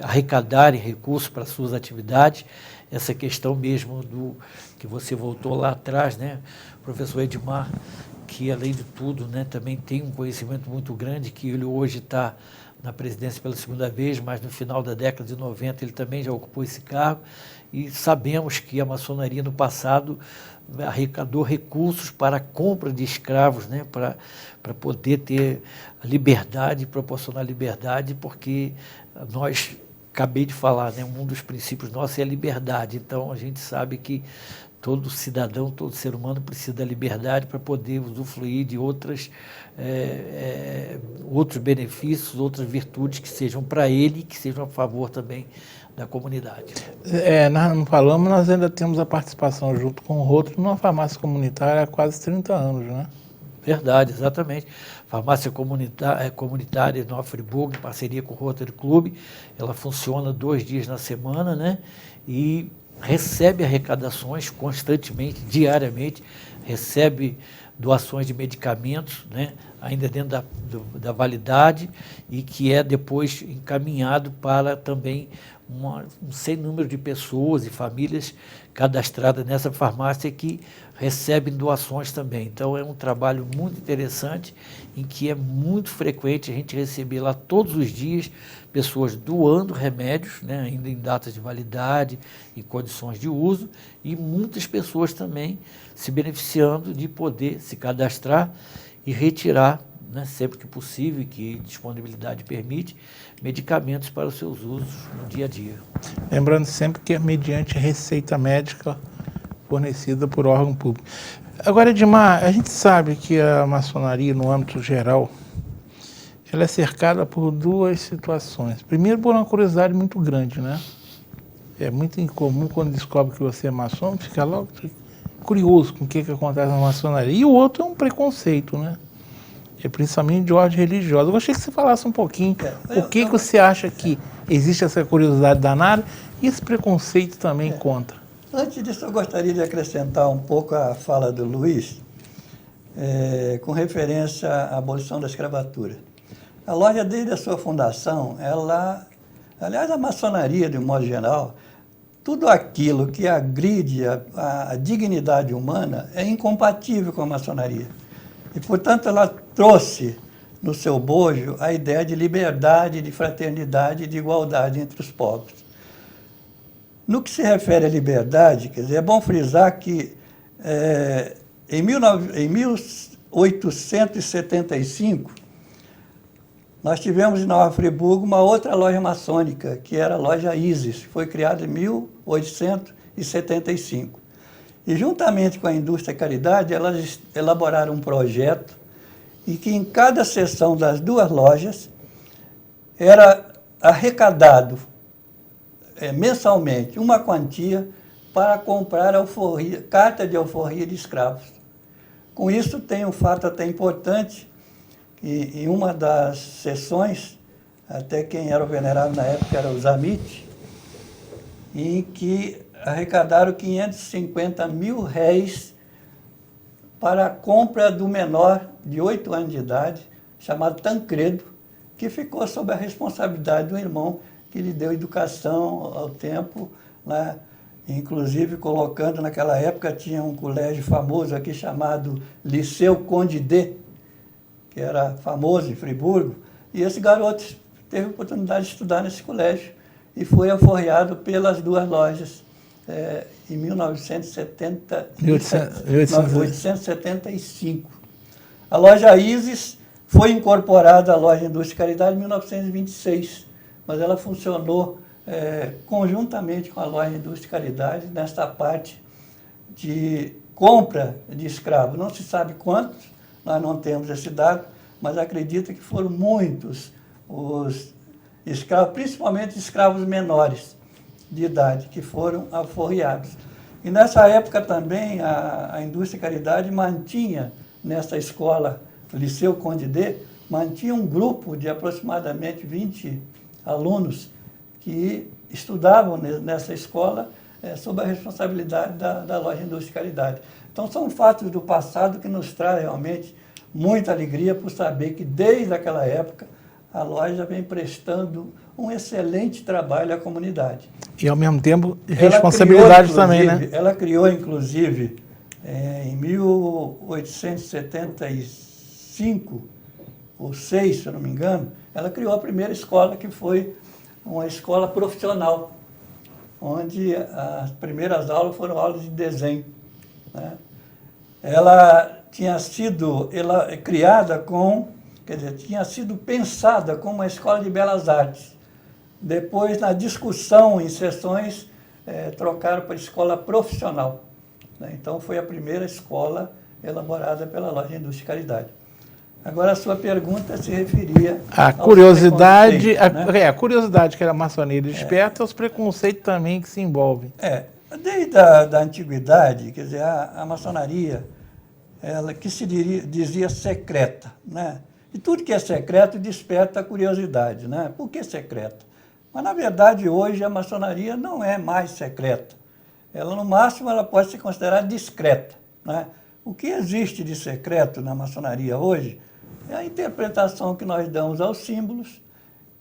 arrecadarem recursos para suas atividades. Essa questão mesmo do que você voltou lá atrás, né, professor Edmar, que além de tudo, né, também tem um conhecimento muito grande, que ele hoje está na presidência pela segunda vez, mas no final da década de 90 ele também já ocupou esse cargo, e sabemos que a maçonaria no passado arrecadou recursos para a compra de escravos, né, para poder ter liberdade, proporcionar liberdade, porque nós, acabei de falar, né, um dos princípios nossos é a liberdade. Então a gente sabe que todo cidadão, todo ser humano precisa da liberdade para poder usufruir de outros benefícios, outras virtudes que sejam para ele e que sejam a favor também da comunidade. Nós não falamos, nós ainda temos a participação junto com o Rotary numa farmácia comunitária há quase 30 anos, né? Verdade, exatamente. Farmácia comunitária de Nova Friburgo, em parceria com o Rotary Clube, ela funciona 2 dias na semana, né? E recebe arrecadações constantemente, diariamente, recebe doações de medicamentos, né, ainda dentro da validade, e que é depois encaminhado para também um sem número de pessoas e famílias cadastradas nessa farmácia que recebem doações também. Então é um trabalho muito interessante, em que é muito frequente a gente receber lá todos os dias pessoas doando remédios, né, ainda em datas de validade, em condições de uso, e muitas pessoas também se beneficiando de poder se cadastrar e retirar, né, sempre que possível e que disponibilidade permite, medicamentos para os seus usos no dia a dia. Lembrando sempre que é mediante receita médica fornecida por órgão público. Agora, Edmar, a gente sabe que a maçonaria, no âmbito geral, ela é cercada por 2 situações. Primeiro, por uma curiosidade muito grande, né? É muito incomum quando descobre que você é maçom, fica logo curioso com o que acontece na maçonaria. E o outro é um preconceito, né? É principalmente de ordem religiosa. Eu gostaria que você falasse um pouquinho por que você acha que existe essa curiosidade danada e esse preconceito também contra. Antes disso, eu gostaria de acrescentar um pouco a fala do Luiz, com referência à abolição da escravatura. A loja, desde a sua fundação, aliás, a maçonaria, de um modo geral, tudo aquilo que agride a dignidade humana é incompatível com a maçonaria. E, portanto, ela trouxe no seu bojo a ideia de liberdade, de fraternidade e de igualdade entre os povos. No que se refere à liberdade, quer dizer, é bom frisar que em 1875, nós tivemos em Nova Friburgo uma outra loja maçônica, que era a loja Isis, que foi criada em 1875. E juntamente com a Indústria Caridade, elas elaboraram um projeto em que em cada seção das duas lojas era arrecadado mensalmente uma quantia para comprar carta de alforria de escravos. Com isso tem um fato até importante, que em uma das sessões, até quem era o venerável na época era o Zamit, em que arrecadaram 550 mil réis para a compra do menor de 8 anos de idade, chamado Tancredo, que ficou sob a responsabilidade do irmão que lhe deu educação ao tempo, né? Inclusive colocando naquela época, tinha um colégio famoso aqui chamado Liceu Conde D, que era famoso em Friburgo, e esse garoto teve a oportunidade de estudar nesse colégio e foi alforriado pelas duas lojas em 1875. A loja Isis foi incorporada à loja Indústria e Caridade em 1926, mas ela funcionou conjuntamente com a loja Indústria e Caridade nesta parte de compra de escravos. Não se sabe quantos, nós não temos esse dado, mas acredito que foram muitos os escravos, principalmente escravos menores de idade, que foram alforriados. E nessa época também a Indústria e Caridade mantinha, nessa escola, o Liceu Conde D, mantinha um grupo de aproximadamente 20 alunos que estudavam nessa escola sob a responsabilidade da loja Indústria e Caridade. Então, são fatos do passado que nos traz realmente muita alegria por saber que, desde aquela época, a loja vem prestando um excelente trabalho à comunidade. E, ao mesmo tempo, responsabilidade também, né? Ela criou, inclusive, em 1875, ou 6, se eu não me engano, ela criou a primeira escola, que foi uma escola profissional, onde as primeiras aulas foram aulas de desenho, né? Ela tinha sido criada tinha sido pensada como uma escola de belas artes. Depois, na discussão, em sessões, trocaram para escola profissional, né? Então, foi a primeira escola elaborada pela loja Indústria e Caridade. Agora, a sua pergunta se referia a curiosidade, né? A curiosidade que a maçonaria desperta, aos preconceitos também que se envolvem. Desde a antiguidade, quer dizer, a maçonaria, ela que se dizia secreta, né? E tudo que é secreto desperta a curiosidade, né? Por que secreta? Mas, na verdade, hoje a maçonaria não é mais secreta. Ela, no máximo, ela pode ser considerada discreta, né? O que existe de secreto na maçonaria hoje é a interpretação que nós damos aos símbolos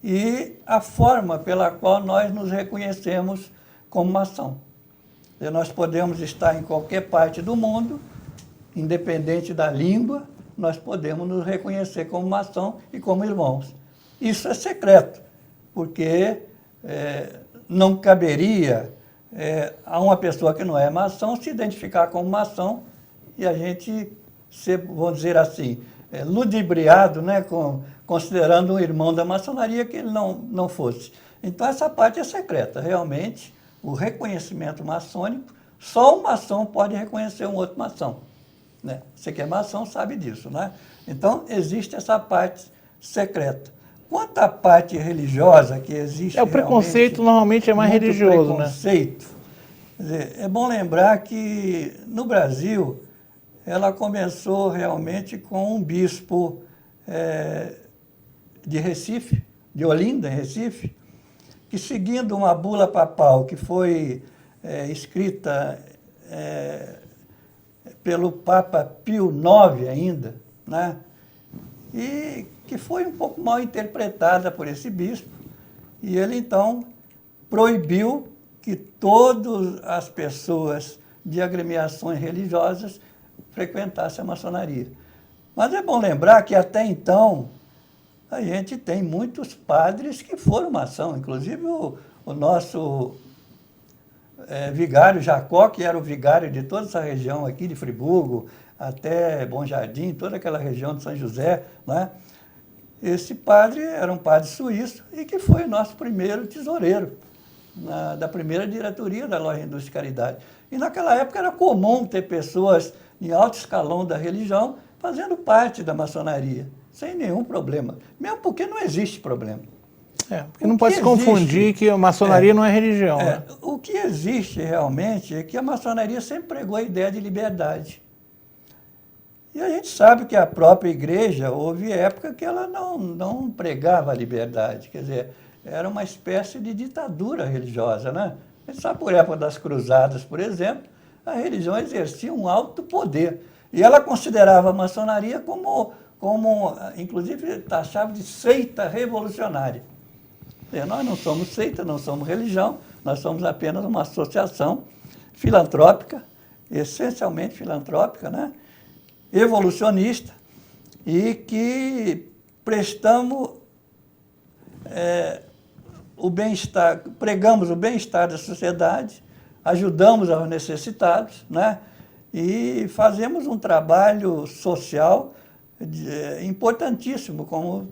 e a forma pela qual nós nos reconhecemos como maçom. Nós podemos estar em qualquer parte do mundo, independente da língua, nós podemos nos reconhecer como maçom e como irmãos. Isso é secreto, porque não caberia a uma pessoa que não é maçom se identificar como maçom e a gente ser, vamos dizer assim, ludibriado, né, considerando um irmão da maçonaria que ele não fosse. Então, essa parte é secreta. Realmente, o reconhecimento maçônico, só um maçom pode reconhecer um outro maçom, né? Você que é maçom sabe disso, né? Então, existe essa parte secreta. Quanto à parte religiosa que existe... O preconceito normalmente é mais religioso, preconceito, né? Quer dizer, é bom lembrar que, no Brasil, ela começou realmente com um bispo de Recife, de Olinda, em Recife, que, seguindo uma bula papal que foi escrita pelo Papa Pio IX ainda, né? E que foi um pouco mal interpretada por esse bispo, e ele, então, proibiu que todas as pessoas de agremiações religiosas frequentassem a maçonaria. Mas é bom lembrar que, até então, a gente tem muitos padres que foram maçom, inclusive o nosso vigário Jacó, que era o vigário de toda essa região aqui de Friburgo, até Bom Jardim, toda aquela região de São José, né? Esse padre era um padre suíço e que foi nosso primeiro tesoureiro da primeira diretoria da Loja Indústria e Caridade. E naquela época era comum ter pessoas em alto escalão da religião fazendo parte da maçonaria, sem nenhum problema, mesmo porque não existe problema. Porque não pode se confundir que a maçonaria não é religião. Né? O que existe realmente é que a maçonaria sempre pregou a ideia de liberdade. E a gente sabe que a própria igreja, houve época que ela não pregava a liberdade, quer dizer, era uma espécie de ditadura religiosa, né? A gente sabe por época das cruzadas, por exemplo, a religião exercia um alto poder. E ela considerava a maçonaria como inclusive, taxava de seita revolucionária. Nós não somos seita, não somos religião, nós somos apenas uma associação filantrópica, essencialmente filantrópica, né? Evolucionista, e que prestamos o bem-estar, pregamos o bem-estar da sociedade, ajudamos aos necessitados, né? E fazemos um trabalho social importantíssimo, como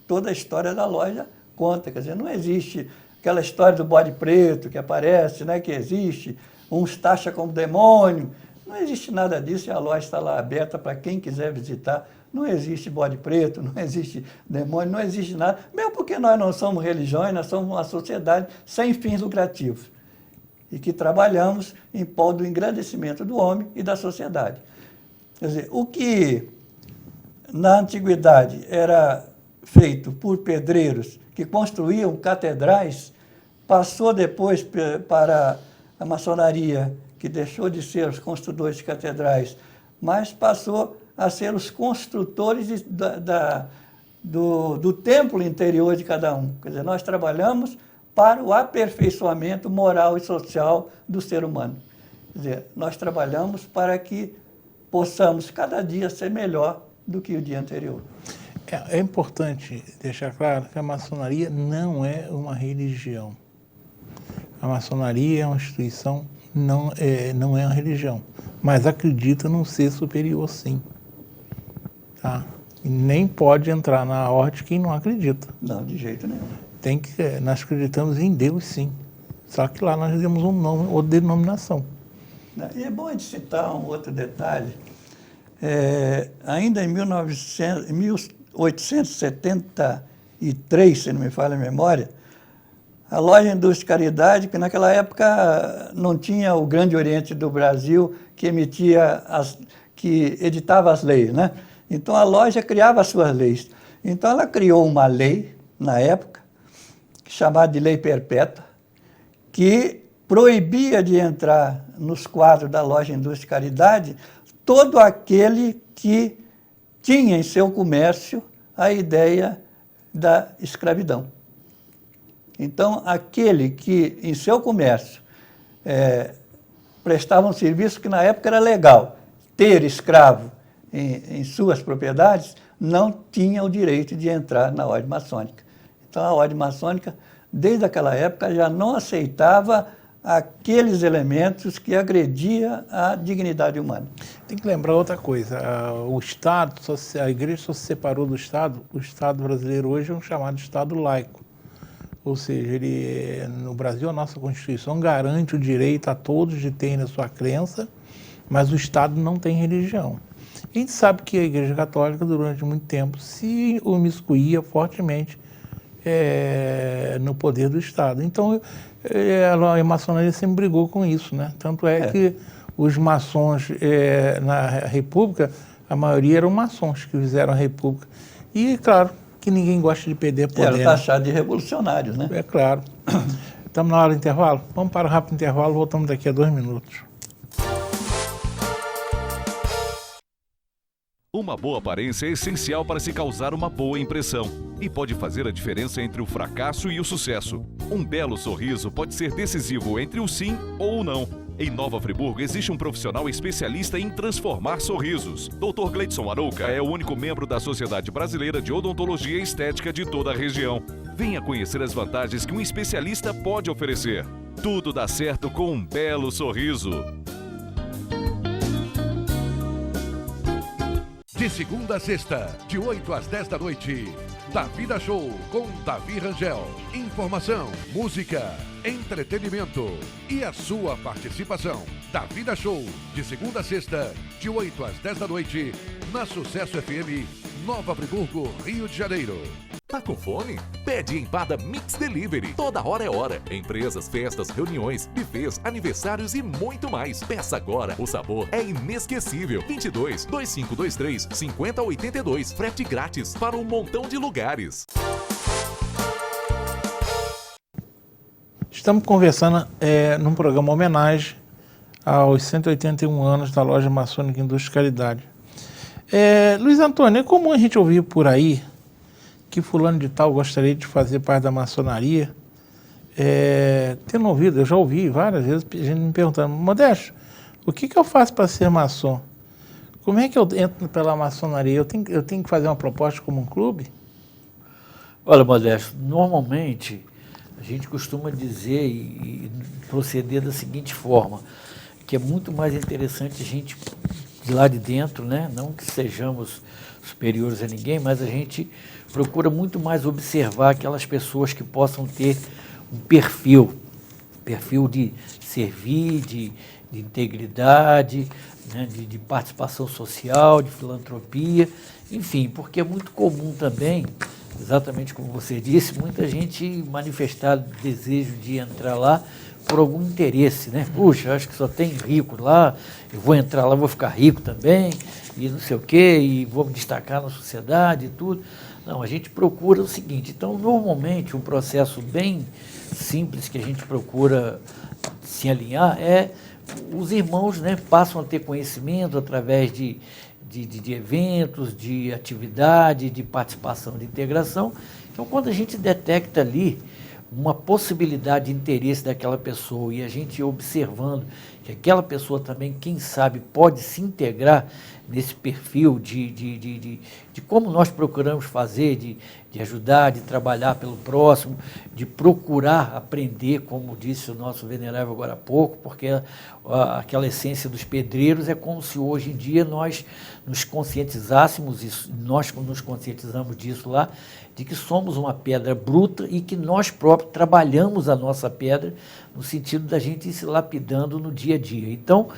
toda a história da loja conta. Quer dizer, não existe aquela história do bode preto que aparece, né, que existe, uns taxam como demônio. Não existe nada disso e a loja está lá aberta para quem quiser visitar. Não existe bode preto, não existe demônio, não existe nada. Mesmo porque nós não somos religiões, nós somos uma sociedade sem fins lucrativos e que trabalhamos em prol do engrandecimento do homem e da sociedade. Quer dizer, o que na antiguidade era feito por pedreiros que construíam catedrais, passou depois para a maçonaria, que deixou de ser os construtores de catedrais, mas passou a ser os construtores do templo interior de cada um. Quer dizer, nós trabalhamos para o aperfeiçoamento moral e social do ser humano. Quer dizer, nós trabalhamos para que possamos cada dia ser melhor do que o dia anterior. É importante deixar claro que a maçonaria não é uma religião. A maçonaria é uma instituição, não é uma religião, mas acredita num ser superior, sim. Tá? E nem pode entrar na ordem quem não acredita. Não, de jeito nenhum. Nós acreditamos em Deus, sim. Só que lá nós temos um nome, outra denominação. E é bom a gente citar um outro detalhe. Ainda em 1873, se não me falha a memória, a Loja Indústria e Caridade, que naquela época não tinha o Grande Oriente do Brasil, que editava as leis, né? Então a loja criava as suas leis. Então ela criou uma lei, na época, chamada de Lei Perpétua, que proibia de entrar nos quadros da Loja Indústria e Caridade todo aquele que tinha em seu comércio a ideia da escravidão. Então, aquele que em seu comércio prestava um serviço que na época era legal, ter escravo em suas propriedades, não tinha o direito de entrar na ordem maçônica. Então, a ordem maçônica, desde aquela época, já não aceitava aqueles elementos que agrediam a dignidade humana. Tem que lembrar outra coisa, o Estado, a igreja só se separou do Estado, o Estado brasileiro hoje é um chamado Estado laico. Ou seja, no Brasil a nossa Constituição garante o direito a todos de terem a sua crença, mas o Estado não tem religião. A gente sabe que a Igreja Católica, durante muito tempo, se imiscuía fortemente no poder do Estado. Então, a maçonaria sempre brigou com isso, né? Tanto que os maçons na República, a maioria eram maçons que fizeram a República. E, claro, que ninguém gosta de perder poder. Era taxado de revolucionários, né? É claro. Estamos na hora do intervalo? Vamos para um rápido intervalo, voltamos daqui a 2 minutos. Uma boa aparência é essencial para se causar uma boa impressão e pode fazer a diferença entre o fracasso e o sucesso. Um belo sorriso pode ser decisivo entre o sim ou o não. Em Nova Friburgo existe um profissional especialista em transformar sorrisos. Dr. Gleidson Arouca é o único membro da Sociedade Brasileira de Odontologia e Estética de toda a região. Venha conhecer as vantagens que um especialista pode oferecer. Tudo dá certo com um belo sorriso. De segunda a sexta, de 8 às 10 da noite. Davida Show com Davi Rangel. Informação, música, entretenimento e a sua participação. Davida Show, de segunda a sexta, de 8 às 10 da noite, na Sucesso FM, Nova Friburgo, Rio de Janeiro. Tá com fome? Pede e empada Mix Delivery. Toda hora é hora. Empresas, festas, reuniões, buffets, aniversários e muito mais. Peça agora. O sabor é inesquecível. 22 2523 5082. Frete grátis para um montão de lugares. Estamos conversando num programa homenagem aos 181 anos da Loja Maçônica Indústria Caridade. Luiz Antônio, é comum a gente ouvir por aí que fulano de tal gostaria de fazer parte da maçonaria. Tendo ouvido, eu já ouvi várias vezes gente me perguntando: Modesto, o que eu faço para ser maçom? Como é que eu entro pela maçonaria? Eu tenho que fazer uma proposta como um clube? Olha, Modesto, normalmente a gente costuma dizer e proceder da seguinte forma, que é muito mais interessante a gente de lá de dentro, né? Não que sejamos superiores a ninguém, mas a gente procura muito mais observar aquelas pessoas que possam ter um perfil de servir, de integridade, né? de participação social, de filantropia, enfim, porque é muito comum também, exatamente como você disse, muita gente manifestar desejo de entrar lá por algum interesse, né? Puxa, acho que só tem rico lá, eu vou entrar lá, vou ficar rico também, e não sei o quê, e vou me destacar na sociedade e tudo. Não, a gente procura o seguinte, então, normalmente, um processo bem simples que a gente procura se alinhar os irmãos, né, passam a ter conhecimento através de eventos, de atividade, de participação, de integração. Então, quando a gente detecta ali uma possibilidade de interesse daquela pessoa e a gente observando que aquela pessoa também, quem sabe, pode se integrar nesse perfil de como nós procuramos fazer, de ajudar, de trabalhar pelo próximo, de procurar aprender, como disse o nosso venerável agora há pouco, porque aquela essência dos pedreiros é como se hoje em dia nós nos conscientizássemos, e nós nos conscientizamos disso lá, de que somos uma pedra bruta e que nós próprios trabalhamos a nossa pedra no sentido da gente ir se lapidando no dia a dia. Então,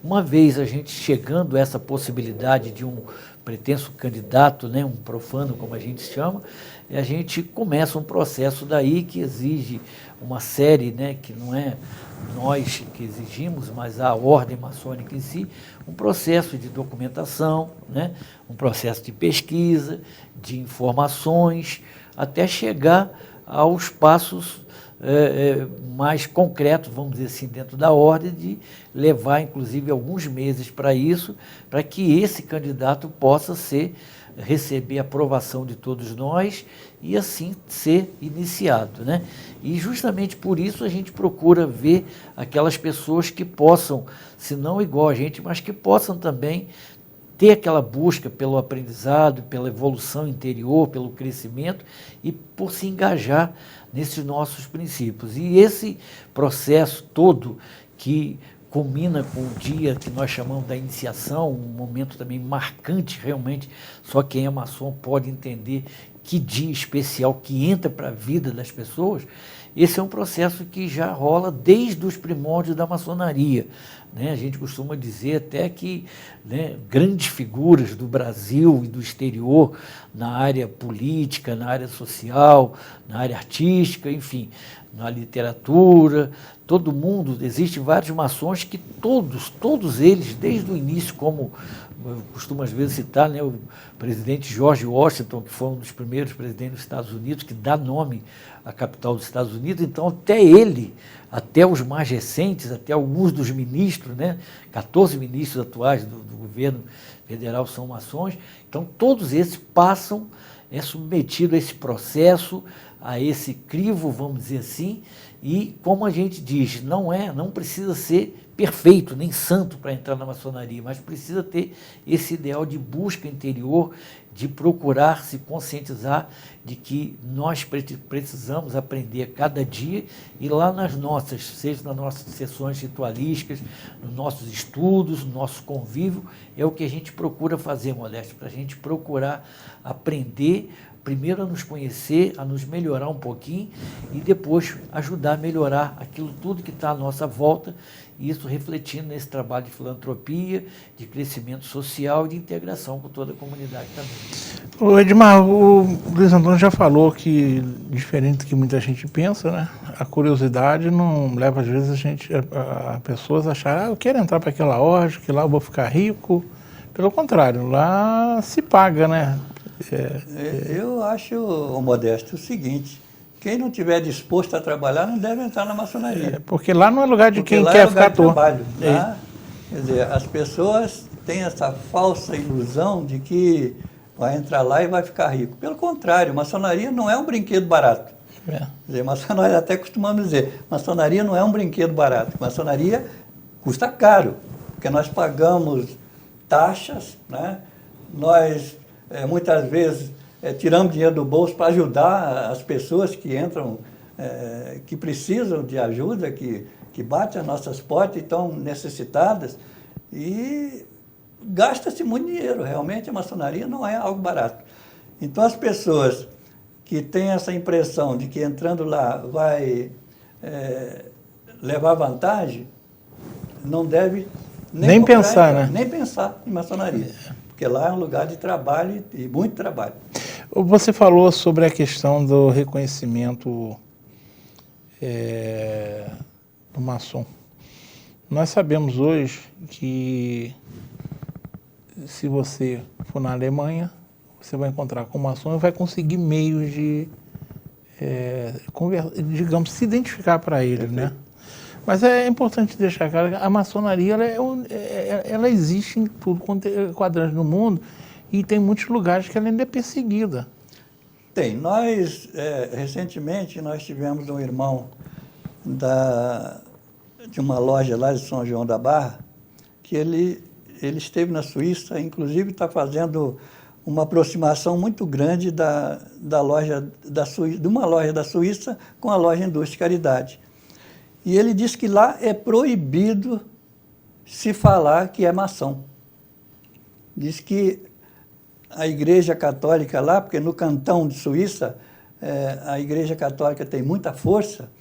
uma vez a gente chegando a essa possibilidade de um pretenso candidato, né, um profano, como a gente chama, a gente começa um processo daí que exige uma série, né, que não é nós que exigimos, mas a ordem maçônica em si, um processo de documentação, né, um processo de pesquisa, de informações, até chegar aos passos mais concretos, vamos dizer assim, dentro da ordem, de levar, inclusive, alguns meses para isso, para que esse candidato possa receber a aprovação de todos nós e, assim, ser iniciado, né? E, justamente por isso, a gente procura ver aquelas pessoas que possam, se não igual a gente, mas que possam também ter aquela busca pelo aprendizado, pela evolução interior, pelo crescimento e por se engajar nesses nossos princípios. E esse processo todo que culmina com o dia que nós chamamos da iniciação, um momento também marcante realmente, só quem é maçom pode entender que dia especial que entra para a vida das pessoas. Esse é um processo que já rola desde os primórdios da maçonaria, né? A gente costuma dizer até que, né, grandes figuras do Brasil e do exterior, na área política, na área social, na área artística, enfim, na literatura, todo mundo, existem vários maçons que todos eles, desde o início, como eu costumo às vezes citar, né, o presidente George Washington, que foi um dos primeiros presidentes dos Estados Unidos, que dá nome à capital dos Estados Unidos, então até ele, até os mais recentes, até alguns dos ministros, né, 14 ministros atuais do governo federal são maçons, então todos esses passam submetidos a esse processo, a esse crivo, vamos dizer assim, e como a gente diz, não precisa ser perfeito, nem santo para entrar na maçonaria, mas precisa ter esse ideal de busca interior, de procurar se conscientizar de que nós precisamos aprender cada dia e lá nas nossas, seja nas nossas sessões ritualísticas, nos nossos estudos, no nosso convívio, é o que a gente procura fazer, Modesto, para a gente procurar aprender, primeiro a nos conhecer, a nos melhorar um pouquinho e depois ajudar a melhorar aquilo tudo que está à nossa volta, e isso refletindo nesse trabalho de filantropia, de crescimento social e de integração com toda a comunidade também. Ô Edmar, o Luiz Antônio já falou que, diferente do que muita gente pensa, né, a curiosidade não leva às vezes a pessoas a achar, eu quero entrar para aquela ordem, que lá eu vou ficar rico. Pelo contrário, lá se paga, né? Eu acho, Modesto, o seguinte: quem não estiver disposto a trabalhar não deve entrar na maçonaria. Porque lá não é lugar de Porque quem lá quer é lugar ficar à de toa. trabalho. Tá? Quer dizer, as pessoas têm essa falsa ilusão de que vai entrar lá e vai ficar rico. Pelo contrário, maçonaria não é um brinquedo barato. Quer dizer, maçonaria, até costumamos dizer, maçonaria não é um brinquedo barato. Maçonaria custa caro, porque nós pagamos taxas, né? Nós muitas vezes tiramos dinheiro do bolso para ajudar as pessoas que entram, que precisam de ajuda, que batem as nossas portas e estão necessitadas, e gasta-se muito dinheiro. Realmente a maçonaria não é algo barato. Então as pessoas que têm essa impressão de que entrando lá vai levar vantagem, não deve nem pensar, né? Nem pensar em maçonaria. Porque lá é um lugar de trabalho e muito trabalho. Você falou sobre a questão do reconhecimento do maçom. Nós sabemos hoje que se você for na Alemanha, você vai encontrar com o maçom e vai conseguir meios de, digamos, se identificar para ele, né? Mas é importante deixar claro que a maçonaria ela existe em tudo quanto é quadrante do mundo e tem muitos lugares que ela ainda é perseguida. Tem. Nós, recentemente, nós tivemos um irmão de uma loja lá de São João da Barra, que ele esteve na Suíça, inclusive está fazendo uma aproximação muito grande da loja da Suíça, de uma loja da Suíça com a loja Indústria e Caridade. E ele diz que lá é proibido se falar que é maçom. Diz que a Igreja Católica lá, porque no cantão de Suíça, a Igreja Católica tem muita força,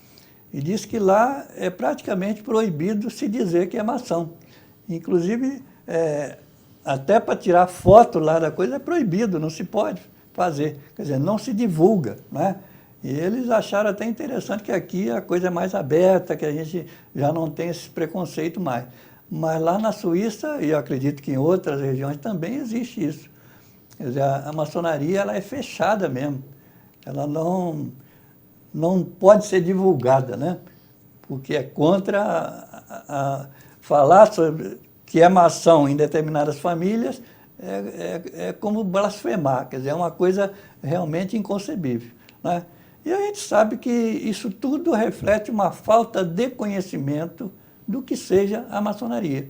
e diz que lá é praticamente proibido se dizer que é maçom. Inclusive, até para tirar foto lá da coisa é proibido, não se pode fazer. Quer dizer, não se divulga, né? E eles acharam até interessante que aqui a coisa é mais aberta, que a gente já não tem esse preconceito mais. Mas lá na Suíça, e eu acredito que em outras regiões também existe isso. Quer dizer, a maçonaria ela é fechada mesmo. Ela não pode ser divulgada, né? Porque é contra falar sobre que é maçom em determinadas famílias, é como blasfemar, quer dizer, é uma coisa realmente inconcebível, né? E a gente sabe que isso tudo reflete uma falta de conhecimento do que seja a maçonaria.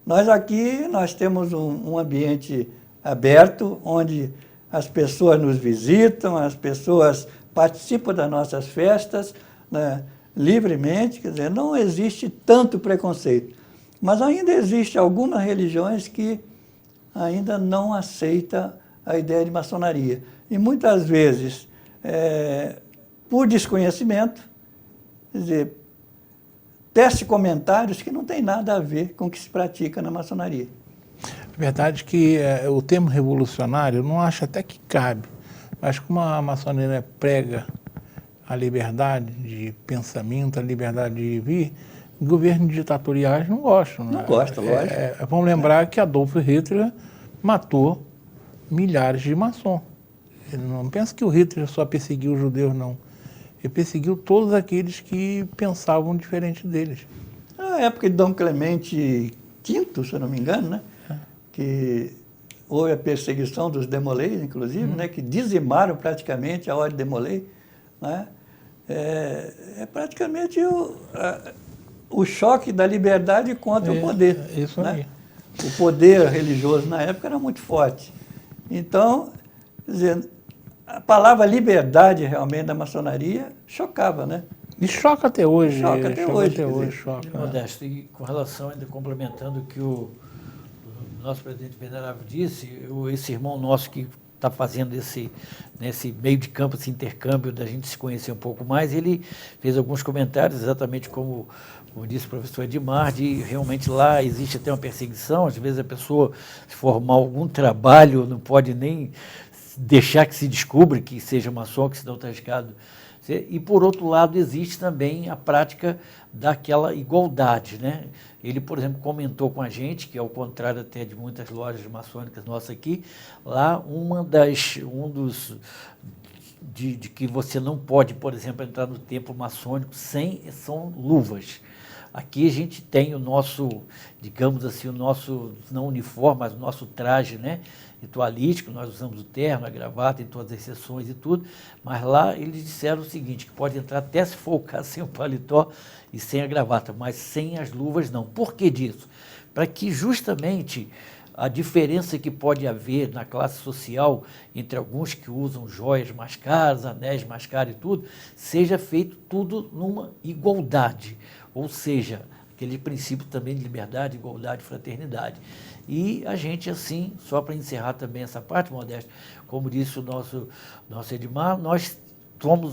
Nós aqui, nós temos um ambiente aberto, onde as pessoas nos visitam, as pessoas participam das nossas festas, né, livremente, quer dizer, não existe tanto preconceito. Mas ainda existe algumas religiões que ainda não aceitam a ideia de maçonaria. E muitas vezes, por desconhecimento, quer dizer, tece comentários que não tem nada a ver com o que se pratica na maçonaria. É verdade que o termo revolucionário, eu não acho até que cabe, mas como a maçonaria prega a liberdade de pensamento, a liberdade de vir, governos ditatoriais não gostam. Não gostam, lógico. Vamos lembrar que Adolf Hitler matou milhares de maçons. Ele não pensa que o Hitler só perseguiu os judeus, não. Ele perseguiu todos aqueles que pensavam diferente deles. Na época de Dom Clemente V, se eu não me engano, né? Que houve a perseguição dos demolês, inclusive, né, que dizimaram praticamente a Ordem Demolei, né? É praticamente o choque da liberdade contra o poder. Isso né? aí. O poder religioso na época era muito forte. Então, quer dizer, a palavra liberdade realmente da maçonaria chocava, né? E choca até hoje. Choca até hoje, quer dizer. Choca. Modesto, e com relação, ainda complementando o que o nosso presidente venerável disse, esse irmão nosso que está fazendo nesse meio de campo, esse intercâmbio da gente se conhecer um pouco mais, ele fez alguns comentários, exatamente como disse o professor Edmar, de realmente lá existe até uma perseguição, às vezes a pessoa, se formar algum trabalho, não pode nem deixar que se descubra que seja maçom, que senão está arriscado. E, por outro lado, existe também a prática daquela igualdade, né? Ele, por exemplo, comentou com a gente, que ao contrário até de muitas lojas maçônicas nossas aqui, lá de que você não pode, por exemplo, entrar no templo maçônico são luvas. Aqui a gente tem o nosso, digamos assim, o nosso, não uniforme, mas o nosso traje, né, ritualístico, nós usamos o terno, a gravata em todas as sessões e tudo, mas lá eles disseram o seguinte, que pode entrar até se for o caso sem o paletó e sem a gravata, mas sem as luvas não. Por que disso? Para que justamente a diferença que pode haver na classe social entre alguns que usam joias mais caras, anéis mais caros e tudo, seja feito tudo numa igualdade. Ou seja, aquele princípio também de liberdade, igualdade, fraternidade. E a gente, assim, só para encerrar também essa parte, Modesto, como disse o nosso Edmar, nós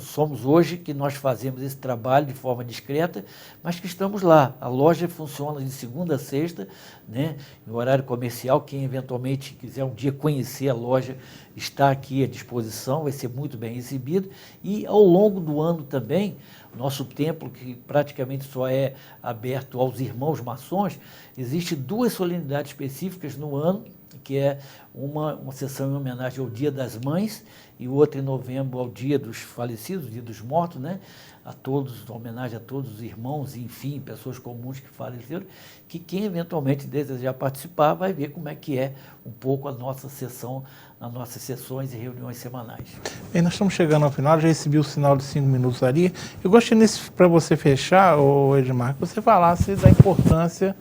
somos hoje que nós fazemos esse trabalho de forma discreta, mas que estamos lá. A loja funciona de segunda a sexta, né, no horário comercial. Quem eventualmente quiser um dia conhecer a loja está aqui à disposição, vai ser muito bem recebido. E ao longo do ano também, nosso templo, que praticamente só é aberto aos irmãos maçons, existe 2 solenidades específicas no ano, que é uma sessão em homenagem ao Dia das Mães e outra em novembro ao Dia dos Falecidos, Dia dos Mortos, né? A todos, homenagem a todos os irmãos, enfim, pessoas comuns que faleceram, que quem eventualmente desejar participar vai ver como é que é um pouco a nossa sessão, nas nossas sessões e reuniões semanais. Bem, nós estamos chegando ao final, já recebi o sinal de 5 minutos ali. Eu gostaria, para você fechar, Edmar, que você falasse da importância,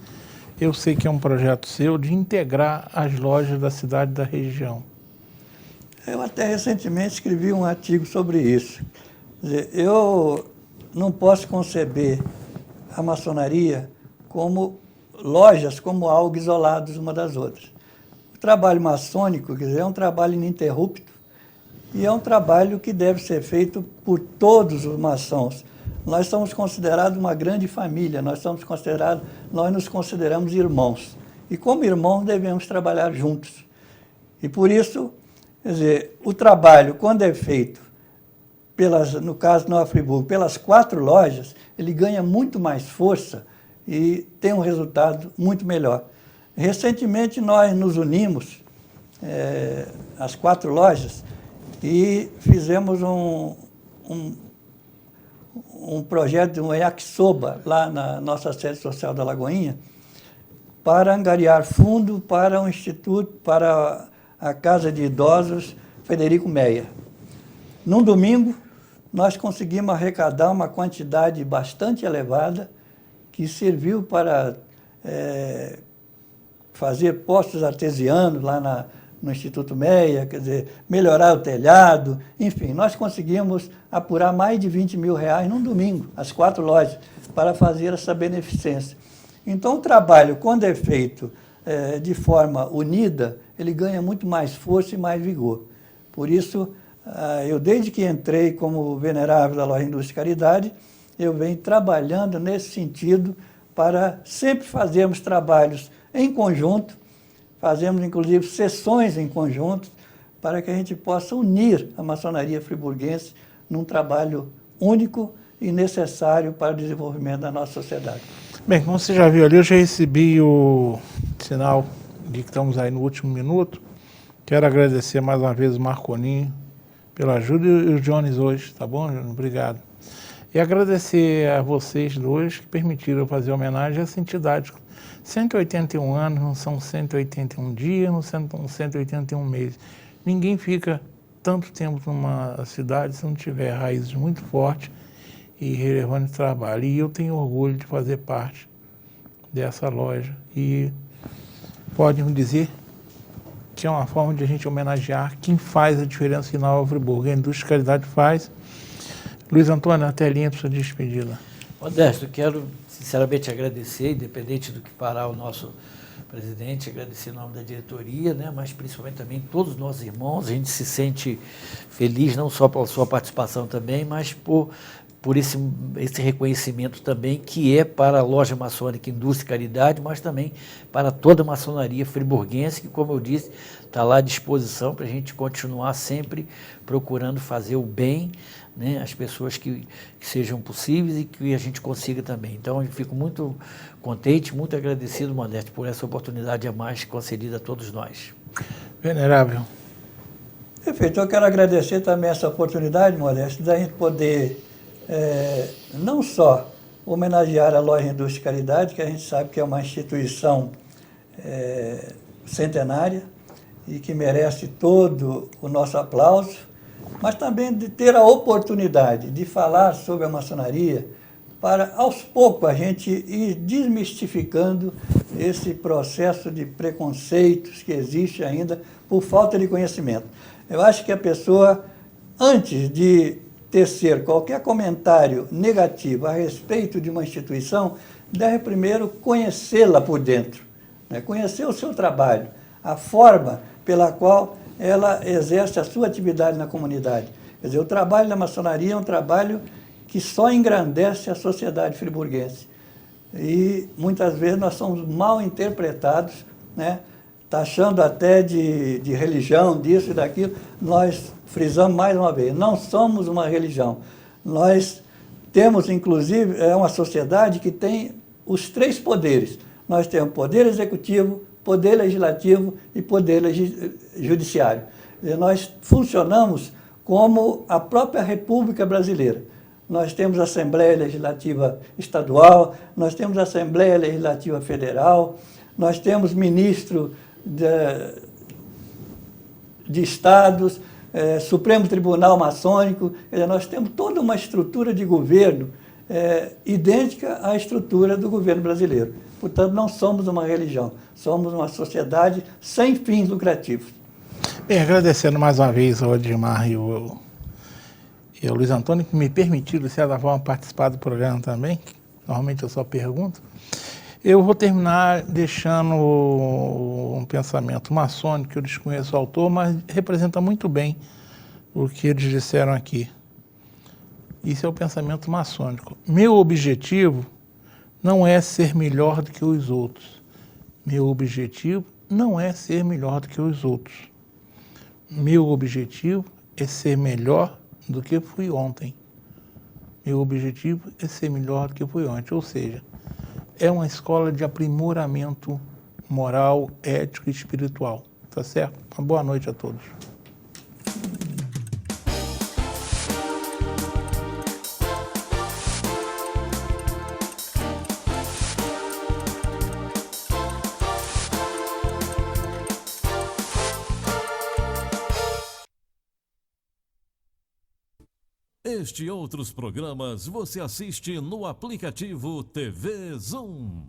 eu sei que é um projeto seu, de integrar as lojas da cidade e da região. Eu até recentemente escrevi um artigo sobre isso. Quer dizer, eu não posso conceber a maçonaria como lojas, como algo isolados uma das outras. O trabalho maçônico, quer dizer, é um trabalho ininterrupto e é um trabalho que deve ser feito por todos os maçons. Nós somos considerados uma grande família, nós nos consideramos irmãos. E como irmãos devemos trabalhar juntos. E por isso, quer dizer, o trabalho, quando é feito, no caso Nova Friburgo, pelas 4 lojas, ele ganha muito mais força e tem um resultado muito melhor. Recentemente nós nos unimos, as 4 lojas, e fizemos um projeto, um yakisoba, lá na nossa sede social da Lagoinha, para angariar fundo para um instituto, para a Casa de Idosos Frederico Meyer. Num domingo, nós conseguimos arrecadar uma quantidade bastante elevada, que serviu para fazer postos artesianos lá no Instituto Meyer, quer dizer, melhorar o telhado, enfim, nós conseguimos apurar mais de 20 mil reais num domingo, as 4 lojas, para fazer essa beneficência. Então, o trabalho, quando é feito de forma unida, ele ganha muito mais força e mais vigor. Por isso, eu, desde que entrei como venerável da Loja Indústria e Caridade, eu venho trabalhando nesse sentido para sempre fazermos trabalhos em conjunto, fazemos, inclusive, sessões em conjunto, para que a gente possa unir a maçonaria friburguense num trabalho único e necessário para o desenvolvimento da nossa sociedade. Bem, como você já viu ali, eu já recebi o sinal de que estamos aí no último minuto. Quero agradecer mais uma vez o Marconinho pela ajuda e o Jones hoje, tá bom, Jones? Obrigado. E agradecer a vocês dois que permitiram eu fazer homenagem a essa entidade. 181 anos não são 181 dias, não são 181 meses. Ninguém fica tanto tempo numa cidade se não tiver raízes muito fortes e relevante trabalho. E eu tenho orgulho de fazer parte dessa loja. E podem dizer que é uma forma de a gente homenagear quem faz a diferença em Nova Friburgo. A indústria de caridade faz. Luiz Antônio, a telinha para sua despedida. Modesto, eu quero sinceramente agradecer, independente do que fará o nosso presidente, agradecer em nome da diretoria, né, mas principalmente também todos os nossos irmãos. A gente se sente feliz não só pela sua participação também, mas por esse reconhecimento também que é para a Loja Maçônica Indústria e Caridade, mas também para toda a maçonaria friburguense, que, como eu disse, está lá à disposição para a gente continuar sempre procurando fazer o bem, né, às pessoas que sejam possíveis e que a gente consiga também. Então, eu fico muito contente, muito agradecido, Modesto, por essa oportunidade a mais concedida a todos nós. Venerável. Perfeito. Eu quero agradecer também essa oportunidade, Modesto, da gente poder não só homenagear a Loja Indústria e Caridade, que a gente sabe que é uma instituição centenária e que merece todo o nosso aplauso, mas também de ter a oportunidade de falar sobre a maçonaria para, aos poucos, a gente ir desmistificando esse processo de preconceitos que existe ainda por falta de conhecimento. Eu acho que a pessoa, antes de tecer qualquer comentário negativo a respeito de uma instituição, deve primeiro conhecê-la por dentro, né? Conhecer o seu trabalho, a forma pela qual ela exerce a sua atividade na comunidade. Quer dizer, o trabalho da maçonaria é um trabalho que só engrandece a sociedade friburguense. E muitas vezes nós somos mal interpretados, né? Taxando até de religião, disso e daquilo. Nós frisamos mais uma vez, não somos uma religião. Nós temos, inclusive, uma sociedade que tem os 3 poderes. Nós temos poder executivo, poder legislativo e poder judiciário. E nós funcionamos como a própria República Brasileira. Nós temos Assembleia Legislativa Estadual, nós temos Assembleia Legislativa Federal, nós temos ministro de estados, Supremo Tribunal Maçônico. Quer dizer, nós temos toda uma estrutura de governo idêntica à estrutura do governo brasileiro. Portanto, não somos uma religião, somos uma sociedade sem fins lucrativos. Bem, agradecendo mais uma vez ao Edmar e ao Luiz Antônio, que me permitiram, de certa forma, participar do programa também. Normalmente eu só pergunto. Eu vou terminar deixando um pensamento maçônico, que eu desconheço o autor, mas representa muito bem o que eles disseram aqui. Isso é o pensamento maçônico. Meu objetivo não é ser melhor do que os outros. Meu objetivo não é ser melhor do que os outros. Meu objetivo é ser melhor do que fui ontem. Meu objetivo é ser melhor do que fui ontem. Ou seja, é uma escola de aprimoramento moral, ético e espiritual. Tá certo? Uma boa noite a todos. Este e outros programas você assiste no aplicativo TV Zoom.